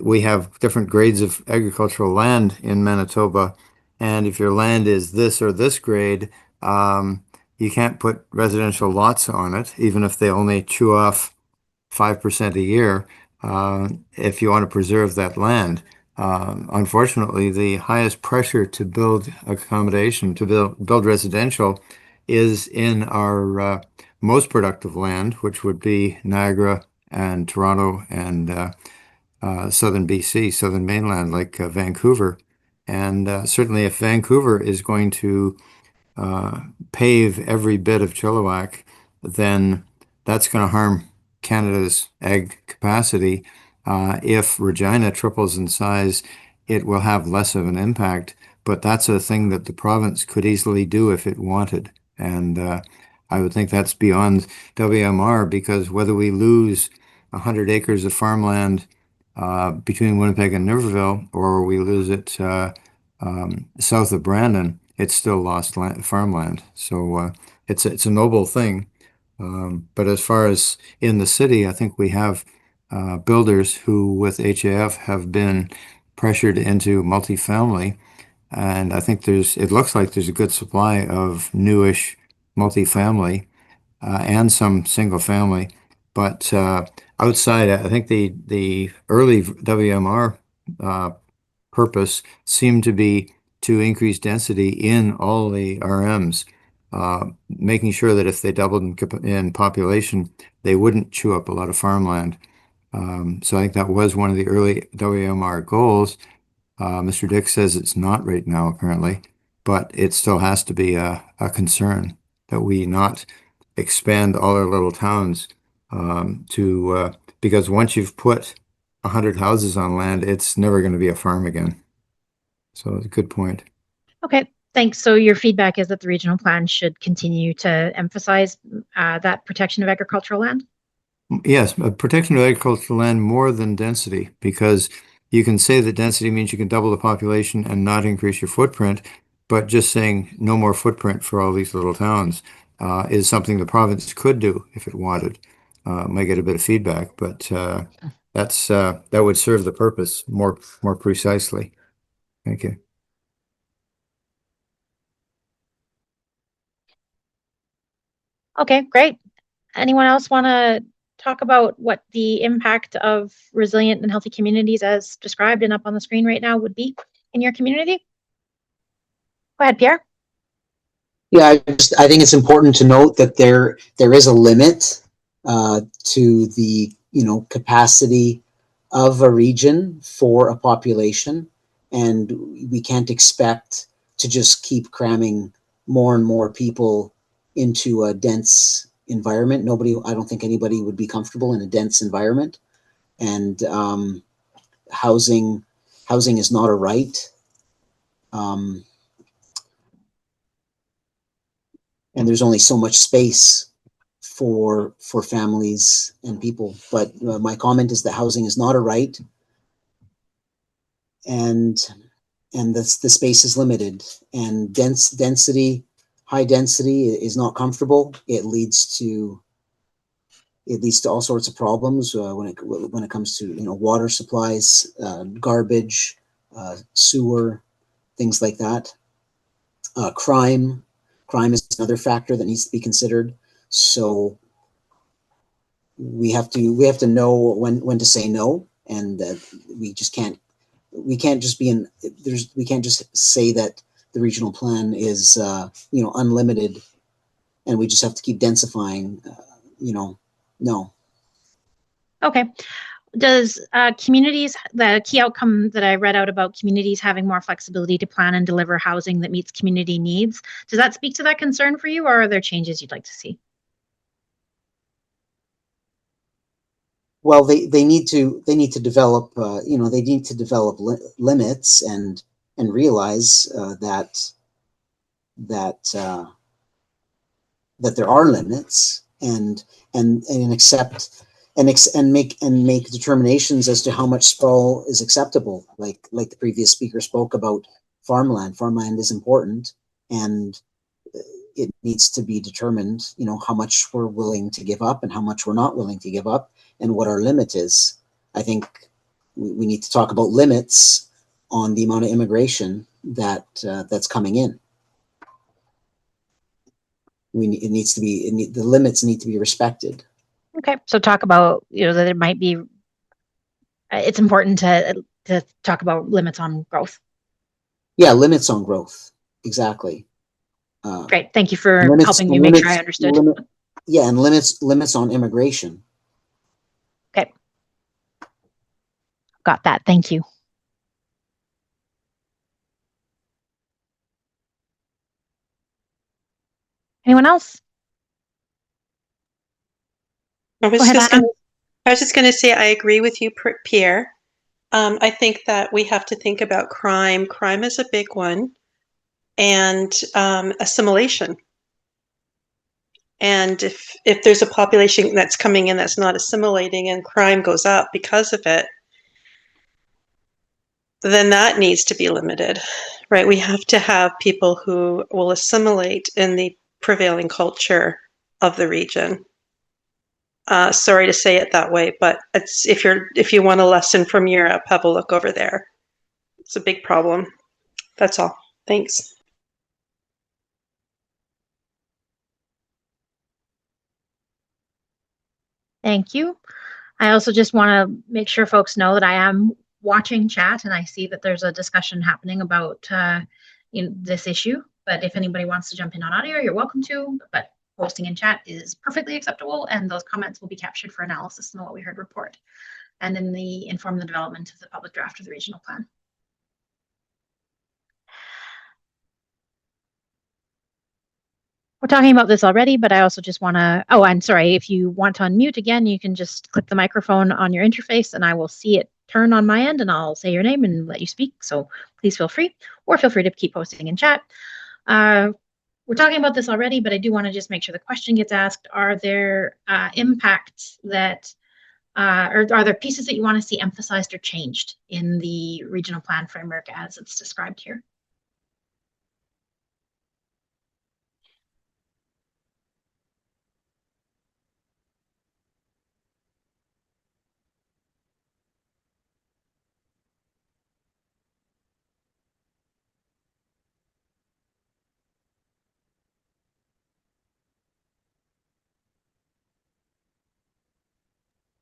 Speaker 5: we have different grades of agricultural land in Manitoba, and if your land is this or this grade, you can't put residential lots on it, even if they only chew off 5% a year, if you want to preserve that land. Unfortunately, the highest pressure to build accommodation, to build residential, is in our most productive land, which would be Niagara and Toronto and southern BC, southern mainland, like Vancouver. And certainly, if Vancouver is going to pave every bit of Chilliwack, then that's going to harm Canada's ag capacity. If Regina triples in size, it will have less of an impact, but that's a thing that the province could easily do if it wanted. And I would think that's beyond WMR, because whether we lose 100 acres of farmland between Winnipeg and Niverville, or we lose it south of Brandon, it's still lost farmland. So it's a noble thing. But as far as in the city, I think we have builders who, with HAF, have been pressured into multifamily. And I think it looks like there's a good supply of newish multifamily and some single family. But outside, I think the early WMR purpose seemed to be to increase density in all the RMs, making sure that if they doubled in population, they wouldn't chew up a lot of farmland. So I think that was one of the early WMR goals. Mr. Dick says it's not right now, apparently, but it still has to be a concern that we not expand all our little towns because once you've put 100 houses on land, it's never going to be a farm again. So it's a good point.
Speaker 1: Okay, thanks. So your feedback is that the regional plan should continue to emphasize that protection of agricultural land?
Speaker 5: Yes, protection of agricultural land more than density, because you can say that density means you can double the population and not increase your footprint, but just saying no more footprint for all these little towns is something the province could do if it wanted. Might get a bit of feedback, but that would serve the purpose more precisely. Thank you.
Speaker 1: Okay, great. Anyone else want to talk about what the impact of resilient and healthy communities as described and up on the screen right now would be in your community? Go ahead, Pierre.
Speaker 6: Yeah, I think it's important to note that there is a limit to the capacity of a region for a population, and we can't expect to just keep cramming more and more people into a dense environment. I don't think anybody would be comfortable in a dense environment, and housing is not a right. And there's only so much space for families and people. But my comment is that housing is not a right, and the space is limited, and high density is not comfortable. It leads to all sorts of problems when it comes to water supplies, garbage, sewer, things like that. Crime is another factor that needs to be considered. So we have to know when to say no, and we can't just say that the regional plan is unlimited, and we just have to keep densifying. No.
Speaker 1: Okay. does communities, the key outcome that I read out about communities having more flexibility to plan and deliver housing that meets community needs, does that speak to that concern for you, or are there changes you'd like to see?
Speaker 6: Well, they need to develop, they need to develop limits and realize that there are limits, and accept and make determinations as to how much sprawl is acceptable. Like the previous speaker spoke about farmland. Farmland is important, and it needs to be determined, how much we're willing to give up and how much we're not willing to give up, and what our limit is. I think we need to talk about limits on the amount of immigration that's coming in. The limits need to be respected.
Speaker 1: Okay, so talk about, that it might be, it's important to talk about limits on growth.
Speaker 6: Yeah, limits on growth. Exactly.
Speaker 1: Great, thank you for helping me make sure I understood.
Speaker 6: And limits on immigration.
Speaker 1: Okay. Got that, thank you. Anyone else?
Speaker 4: I was just going to say, I agree with you, Pierre. I think that we have to think about crime. Crime is a big one, and assimilation. And if there's a population that's coming in that's not assimilating and crime goes up because of it, then that needs to be limited, right? We have to have people who will assimilate in the prevailing culture of the region. Sorry to say it that way, but it's if you want a lesson from Europe, have a look over there. It's a big problem. That's all. Thanks.
Speaker 1: Thank you. I also just want to make sure folks know that I am watching chat, and I see that there's a discussion happening about this issue. But if anybody wants to jump in on audio, you're welcome to. But posting in chat is perfectly acceptable, and those comments will be captured for analysis in the What We Heard report and in the inform the development of the public draft of the regional plan. We're talking about this already, but I also just want to, I'm sorry, if you want to unmute again, you can just click the microphone on your interface and I will see it turn on my end and I'll say your name and let you speak. So please feel free, or feel free to keep posting in chat. We're talking about this already, but I do want to just make sure the question gets asked. Are there impacts that, or are there pieces that you want to see emphasized or changed in the regional plan framework as it's described here?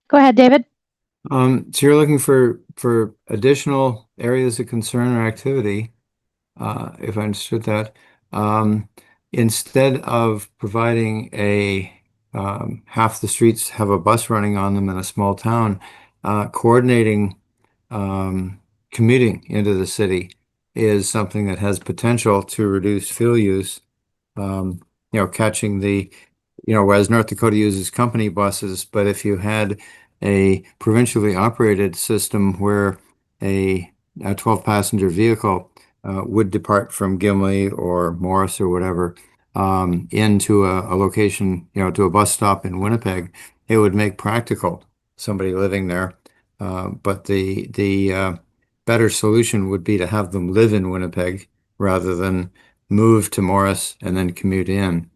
Speaker 1: Go ahead, David.
Speaker 5: So you're looking for additional areas of concern or activity, if I understood that. Instead of providing half the streets have a bus running on them in a small town, coordinating commuting into the city is something that has potential to reduce fuel use. Catching whereas North Dakota uses company buses, but if you had a provincially operated system where a 12-passenger vehicle would depart from Gimli or Morris or whatever into a location, to a bus stop in Winnipeg, it would make practical somebody living there. But the better solution would be to have them live in Winnipeg rather than move to Morris and then commute in,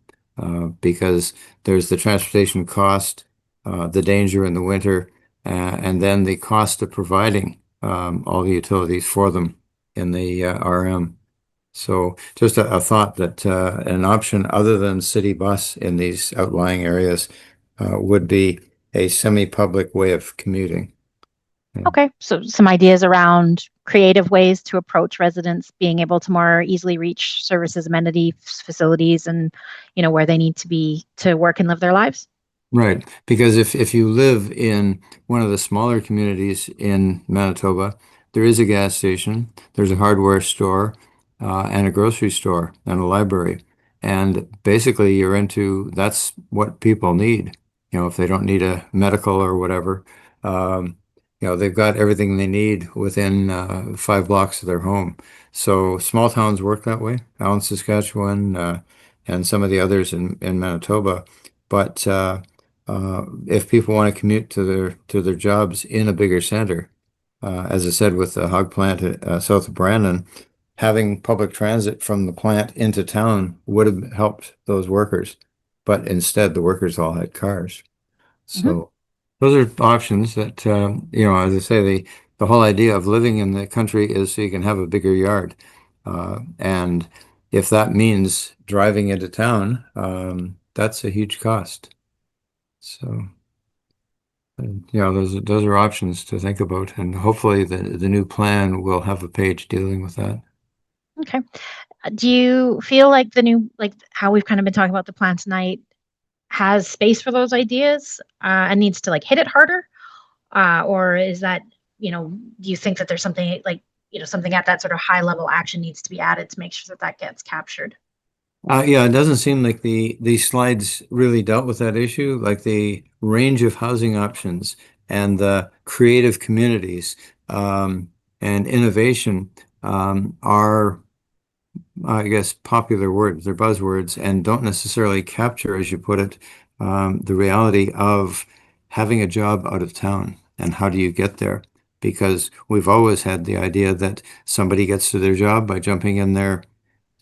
Speaker 5: because there's the transportation cost, the danger in the winter, and then the cost of providing all the utilities for them in the RM. So just a thought that an option other than city bus in these outlying areas would be a semi-public way of commuting.
Speaker 1: Okay, so some ideas around creative ways to approach residents being able to more easily reach services, amenities, facilities, and where they need to be to work and live their lives.
Speaker 5: Right, because if you live in one of the smaller communities in Manitoba, there is a gas station, there's a hardware store, and a grocery store and a library. And basically you're into that's what people need. You know, if they don't need a medical or whatever, um, they've got everything they need within 5 blocks of their home. So small towns work that way, Allen, Saskatchewan, and some of the others in Manitoba. But if people want to commute to their jobs in a bigger center, as I said with the hog plant south of Brandon, having public transit from the plant into town would have helped those workers, but instead the workers all had cars.
Speaker 1: Mhm.
Speaker 5: So those are options that as I say, the whole idea of living in the country is so you can have a bigger yard, and if that means driving into town, that's a huge cost. So, those are options to think about, and hopefully the new plan will have a page dealing with that.
Speaker 1: Okay. Do you feel like the new, like how we've kind of been talking about the plan tonight, has space for those ideas and needs to like hit it harder? Or is that, do you think that there's something like, something at that sort of high level action needs to be added to make sure that that gets captured?
Speaker 5: Yeah, it doesn't seem like the slides really dealt with that issue, like the range of housing options and the creative communities and innovation are, I guess, popular words. They're buzzwords and don't necessarily capture, as you put it, the reality of having a job out of town and how do you get there? Because we've always had the idea that somebody gets to their job by jumping in their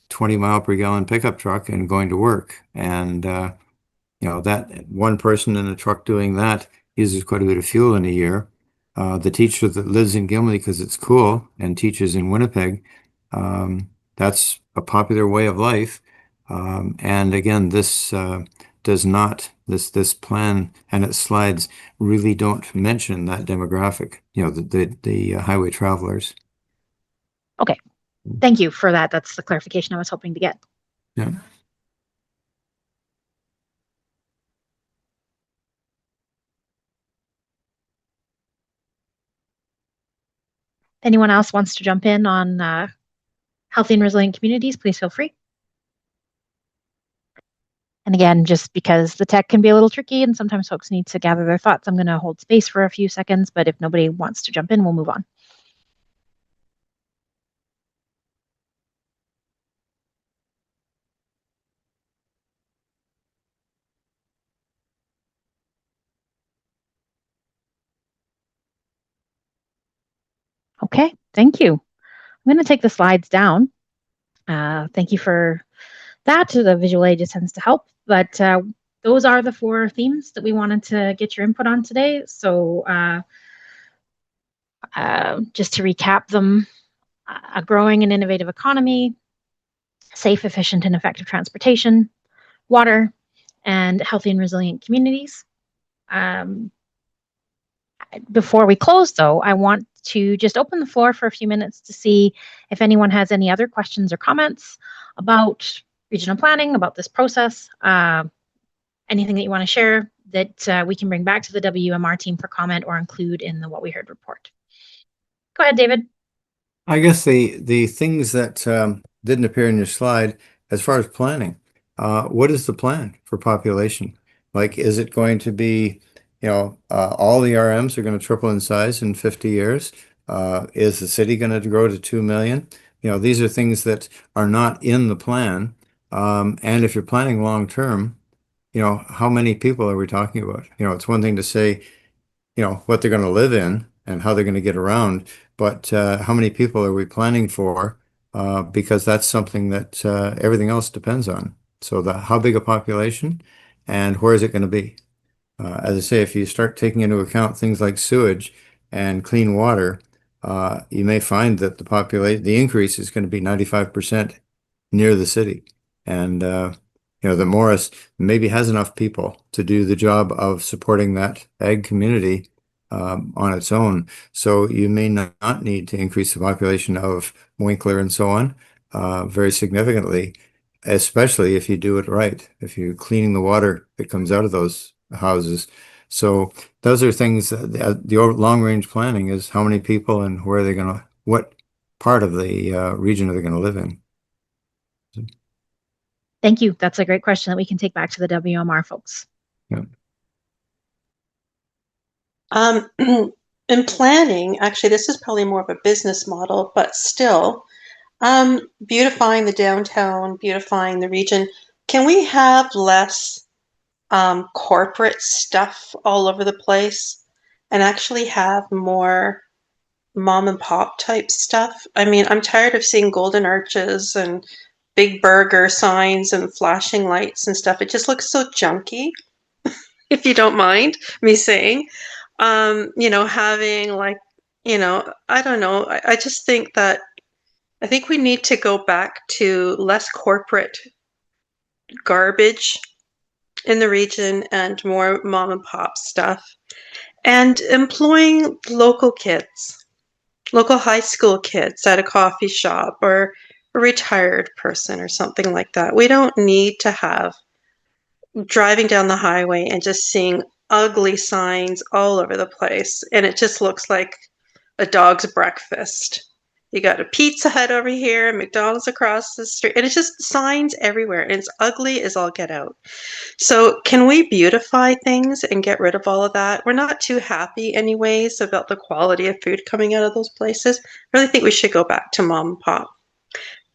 Speaker 5: 20 mile per gallon pickup truck and going to work. And, that one person in a truck doing that uses quite a bit of fuel in a year. The teacher that lives in Gimli because it's cool and teaches in Winnipeg, that's a popular way of life. And again, this does not, this plan and its slides really don't mention that demographic, the highway travelers.
Speaker 1: Okay. Thank you for that. That's the clarification I was hoping to get.
Speaker 5: Yeah.
Speaker 1: Anyone else wants to jump in on healthy and resilient communities, please feel free. And again, just because the tech can be a little tricky and sometimes folks need to gather their thoughts, I'm going to hold space for a few seconds, but if nobody wants to jump in, we'll move on. Okay, thank you. I'm going to take the slides down. Thank you for that. The visual aid just tends to help, but those are the 4 themes that we wanted to get your input on today. So just to recap them, a growing and innovative economy, safe, efficient, and effective transportation, water, and healthy and resilient communities. Before we close, though, I want to just open the floor for a few minutes to see if anyone has any other questions or comments about regional planning, about this process, anything that you want to share that we can bring back to the WMR team for comment or include in the What We Heard report. Go ahead, David.
Speaker 5: I guess the things that didn't appear in your slide, as far as planning, what is the plan for population? Like, is it going to be, all the RMs are going to triple in size in 50 years? Is the city going to grow to 2 million? These are things that are not in the plan. And if you're planning long term, how many people are we talking about? It's one thing to say, what they're going to live in and how they're going to get around. But how many people are we planning for? Because that's something that everything else depends on. So how big a population and where is it going to be? As I say, if you start taking into account things like sewage and clean water, you may find that the increase is going to be 95% near the city. And the Morris maybe has enough people to do the job of supporting that ag community on its own. So you may not need to increase the population of Winkler and so on very significantly, especially if you do it right. If you're cleaning the water that comes out of those houses. So those are things that the long range planning is how many people and where they're going to, what part of the region are they going to live in?
Speaker 1: Thank you. That's a great question that we can take back to the WMR folks.
Speaker 5: Yeah.
Speaker 4: In planning, actually, this is probably more of a business model, but still, beautifying the downtown, beautifying the region. Can we have less corporate stuff all over the place and actually have more mom and pop type stuff? I mean, I'm tired of seeing golden arches and big burger signs and flashing lights and stuff. It just looks so junky, if you don't mind me saying. Having like, I don't know. I just think that I think we need to go back to less corporate garbage in the region and more mom and pop stuff, and employing local kids, local high school kids at a coffee shop or a retired person or something like that. We don't need to have driving down the highway and just seeing ugly signs all over the place, and it just looks like a dog's breakfast. You got a Pizza Hut over here, McDonald's across the street, and it's just signs everywhere, and it's ugly as all get out. So can we beautify things and get rid of all of that? We're not too happy anyways about the quality of food coming out of those places. I really think we should go back to mom and pop.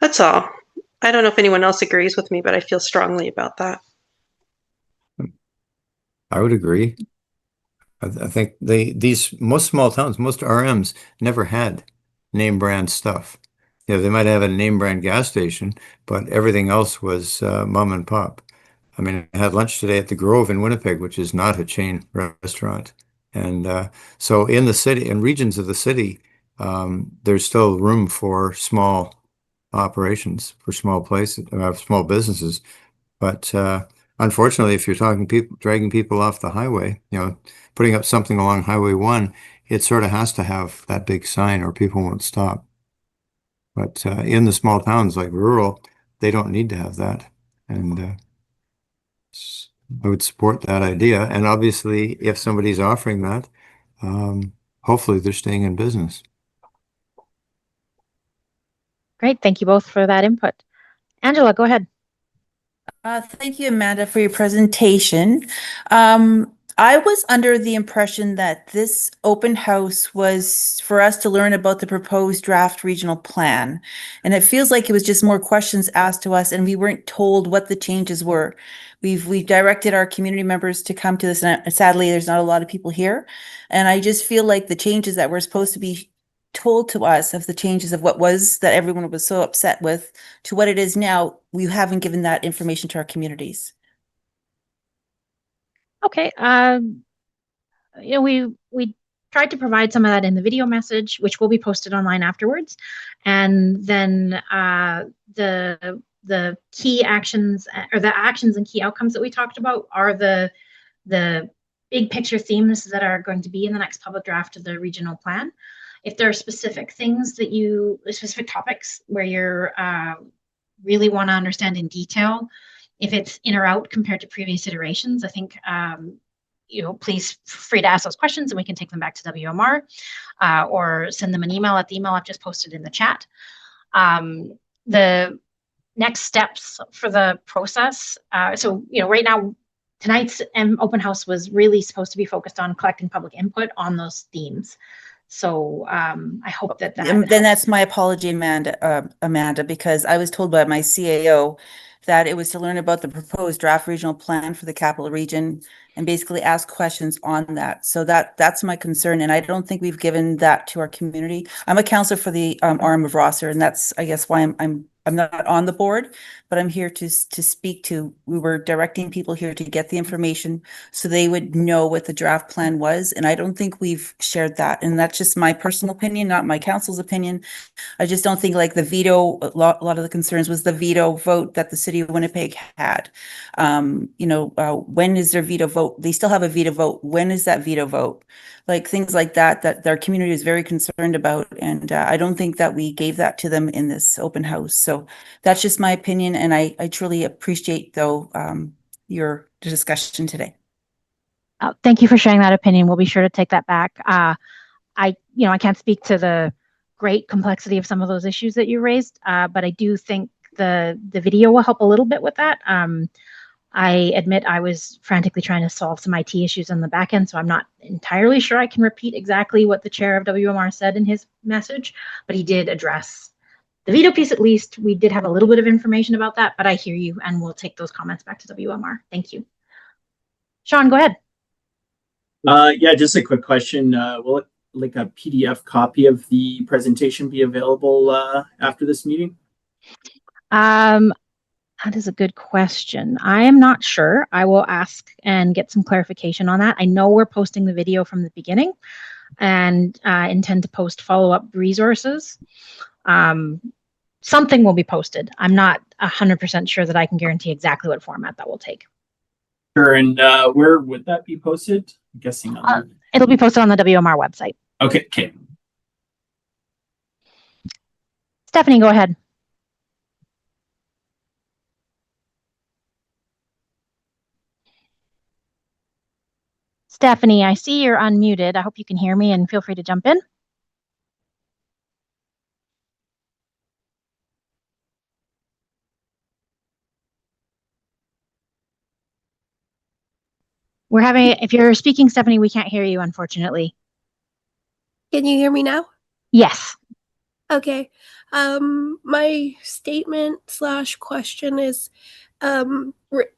Speaker 4: That's all. I don't know if anyone else agrees with me, but I feel strongly about that.
Speaker 5: I would agree. I think these most small towns, most RMs never had name brand stuff. Yeah, they might have a name brand gas station, but everything else was mom and pop. I mean, I had lunch today at the Grove in Winnipeg, which is not a chain restaurant. And so in the city, in regions of the city, there's still room for small operations, for small places, small businesses. But unfortunately, if you're talking people, dragging people off the highway, putting up something along Highway 1, it sort of has to have that big sign or people won't stop. But in the small towns like rural, they don't need to have that. And I would support that idea. And obviously, if somebody's offering that, hopefully they're staying in business.
Speaker 1: Great. Thank you both for that input. Angela, go ahead.
Speaker 10: Thank you, Amanda, for your presentation. I was under the impression that this open house was for us to learn about the proposed draft regional plan. And it feels like it was just more questions asked to us and we weren't told what the changes were. We've directed our community members to come to this, and sadly, there's not a lot of people here. And I just feel like the changes that were supposed to be told to us of the changes of what was that everyone was so upset with to what it is now, we haven't given that information to our communities.
Speaker 1: Okay. We tried to provide some of that in the video message, which will be posted online afterwards. And then the key actions, or the actions and key outcomes that we talked about, are the big picture themes that are going to be in the next public draft of the regional plan. If there are specific things that specific topics where you're really want to understand in detail, if it's in or out compared to previous iterations, I think please feel free to ask those questions and we can take them back to WMR or send them an email at the email I've just posted in the chat. The next steps for the process. So right now, tonight's open house was really supposed to be focused on collecting public input on those themes. So I hope that
Speaker 10: then that's my apology, Amanda, because I was told by my CAO that it was to learn about the proposed draft regional plan for the capital region and basically ask questions on that. So that's my concern, and I don't think we've given that to our community. I'm a counselor for the arm of Rosser, and that's, I guess, why I'm not on the board, but I'm here to speak to. We were directing people here to get the information so they would know what the draft plan was, and I don't think we've shared that. And that's just my personal opinion, not my council's opinion. I just don't think, like, the veto, a lot of the concerns was the veto vote that the city of Winnipeg had. When is their veto vote? They still have a veto vote. When is that veto vote? Like things like that their community is very concerned about. And I don't think that we gave that to them in this open house. So that's just my opinion. And I truly appreciate, though, your discussion today.
Speaker 1: Thank you for sharing that opinion. We'll be sure to take that back. I can't speak to the great complexity of some of those issues that you raised, but I do think the video will help a little bit with that. I admit I was frantically trying to solve some IT issues on the back end, so I'm not entirely sure I can repeat exactly what the chair of WMR said in his message, but he did address the veto piece at least. We did have a little bit of information about that, but I hear you, and we'll take those comments back to WMR. Thank you. Sean, go ahead.
Speaker 11: Yeah, just a quick question. Will like a PDF copy of the presentation be available after this meeting?
Speaker 1: That is a good question. I am not sure. I will ask and get some clarification on that. I know we're posting the video from the beginning and intend to post follow-up resources. Something will be posted. I'm not 100% sure that I can guarantee exactly what format that will take.
Speaker 11: Sure. And where would that be posted? I'm guessing on
Speaker 1: it'll be posted on the WMR website.
Speaker 11: Okay. Okay.
Speaker 1: Stephanie, go ahead. Stephanie, I see you're unmuted. I hope you can hear me and feel free to jump in. If you're speaking, Stephanie, we can't hear you, unfortunately.
Speaker 12: Can you hear me now?
Speaker 1: Yes.
Speaker 12: Okay. My statement / question is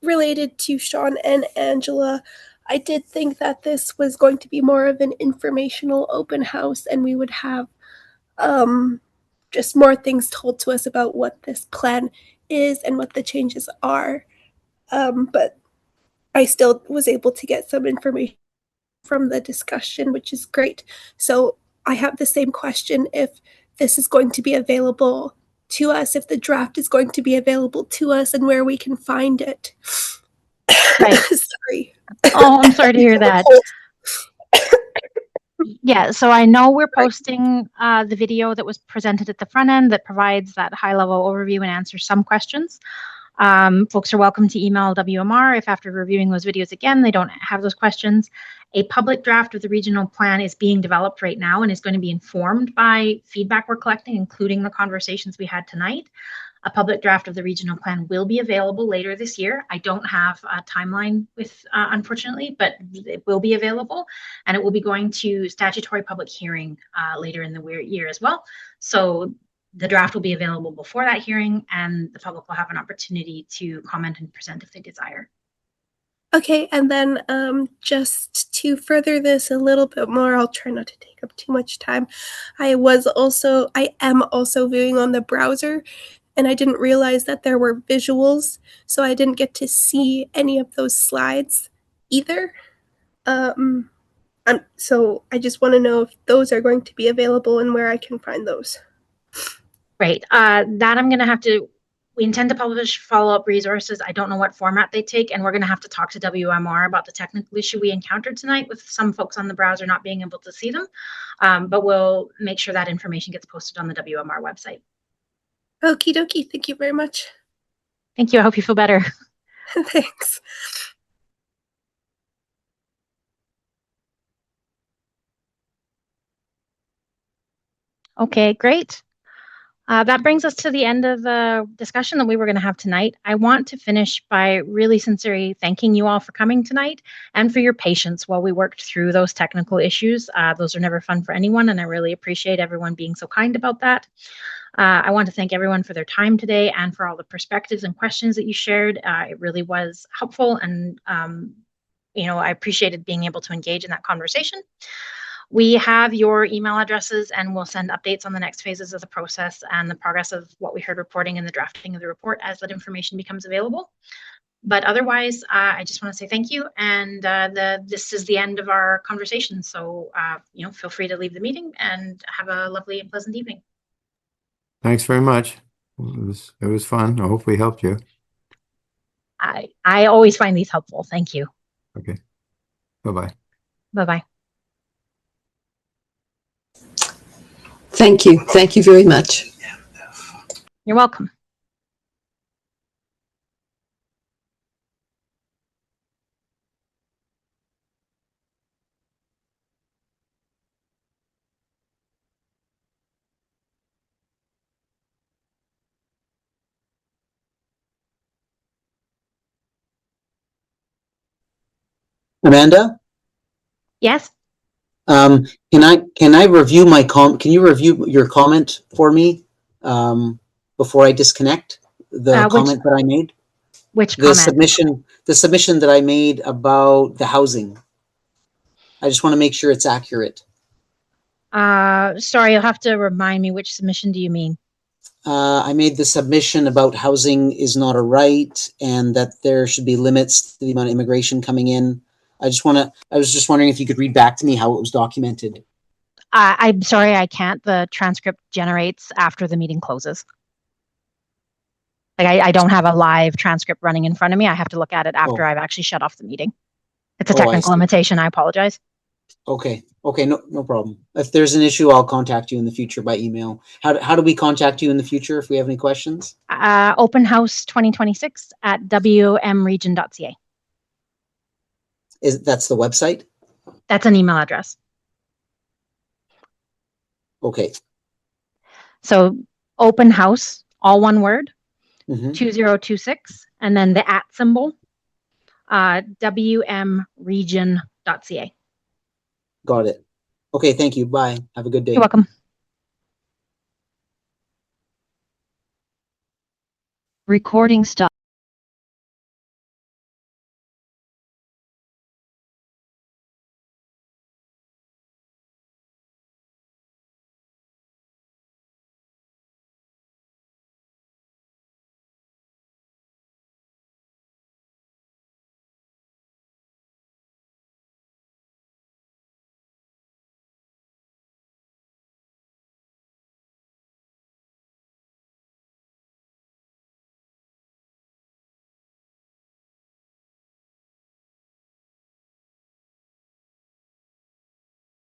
Speaker 12: related to Sean and Angela. I did think that this was going to be more of an informational open house and we would have just more things told to us about what this plan is and what the changes are. But I still was able to get some information from the discussion, which is great. So I have the same question if this is going to be available to us, if the draft is going to be available to us and where we can find it.
Speaker 1: Right.
Speaker 12: Sorry.
Speaker 1: Oh, I'm sorry to hear that. Yeah, so I know we're posting the video that was presented at the front end that provides that high-level overview and answers some questions. Folks are welcome to email WMR if after reviewing those videos again, they don't have those questions. A public draft of the regional plan is being developed right now and is going to be informed by feedback we're collecting, including the conversations we had tonight. A public draft of the regional plan will be available later this year. I don't have a timeline with, unfortunately, but it will be available and it will be going to statutory public hearing later in the year as well. So the draft will be available before that hearing and the public will have an opportunity to comment and present if they desire.
Speaker 12: Okay, and then just to further this a little bit more, I'll try not to take up too much time. I am also viewing on the browser, and I didn't realize that there were visuals, so I didn't get to see any of those slides either. So I just want to know if those are going to be available and where I can find those.
Speaker 1: Great. That I'm going to have to. We intend to publish follow-up resources. I don't know what format they take, and we're going to have to talk to WMR about the technical issue we encountered tonight with some folks on the browser not being able to see them. But we'll make sure that information gets posted on the WMR website.
Speaker 12: Okie dokie. Thank you very much.
Speaker 1: Thank you. I hope you feel better.
Speaker 12: Thanks.
Speaker 1: Okay, great. That brings us to the end of the discussion that we were going to have tonight. I want to finish by really sincerely thanking you all for coming tonight and for your patience while we worked through those technical issues. Those are never fun for anyone, and I really appreciate everyone being so kind about that. I want to thank everyone for their time today and for all the perspectives and questions that you shared. It really was helpful, and I appreciated being able to engage in that conversation. We have your email addresses and we'll send updates on the next phases of the process and the progress of what we heard reporting and the drafting of the report as that information becomes available. But otherwise, I just want to say thank you. And this is the end of our conversation. So, feel free to leave the meeting and have a lovely and pleasant evening.
Speaker 5: Thanks very much. It was fun. I hope we helped you.
Speaker 1: I always find these helpful. Thank you.
Speaker 5: Okay. Bye-bye.
Speaker 1: Bye-bye.
Speaker 8: Thank you. Thank you very much.
Speaker 1: You're welcome.
Speaker 6: Amanda,
Speaker 1: Yes.
Speaker 6: can I review my can you review your comment for me before I disconnect the comment that I made?
Speaker 1: Which
Speaker 6: The
Speaker 1: comment?
Speaker 6: submission that I made about the housing. I just want to make sure it's accurate.
Speaker 1: Sorry, you'll have to remind me, which submission do you mean?
Speaker 6: I made the submission about housing is not a right and that there should be limits to the amount of immigration coming in. I was just wondering if you could read back to me how it was documented.
Speaker 1: I'm sorry, I can't. The transcript generates after the meeting closes. Like I don't have a live transcript running in front of me. I have to look at it after I've actually shut off the meeting. It's a technical limitation. I apologize.
Speaker 6: Okay. No problem. If there's an issue, I'll contact you in the future by email. How do we contact you in the future if we have any questions?
Speaker 1: Open house 2026 at wmregion.ca.
Speaker 6: That's the website?
Speaker 1: That's an email address.
Speaker 6: Okay.
Speaker 1: So open house, all one word,
Speaker 6: 2026,
Speaker 1: and then the @ symbol, wmregion.ca.
Speaker 6: Got it. Okay, thank you. Bye. Have a good day.
Speaker 1: You're welcome.
Speaker 13: Recording stop.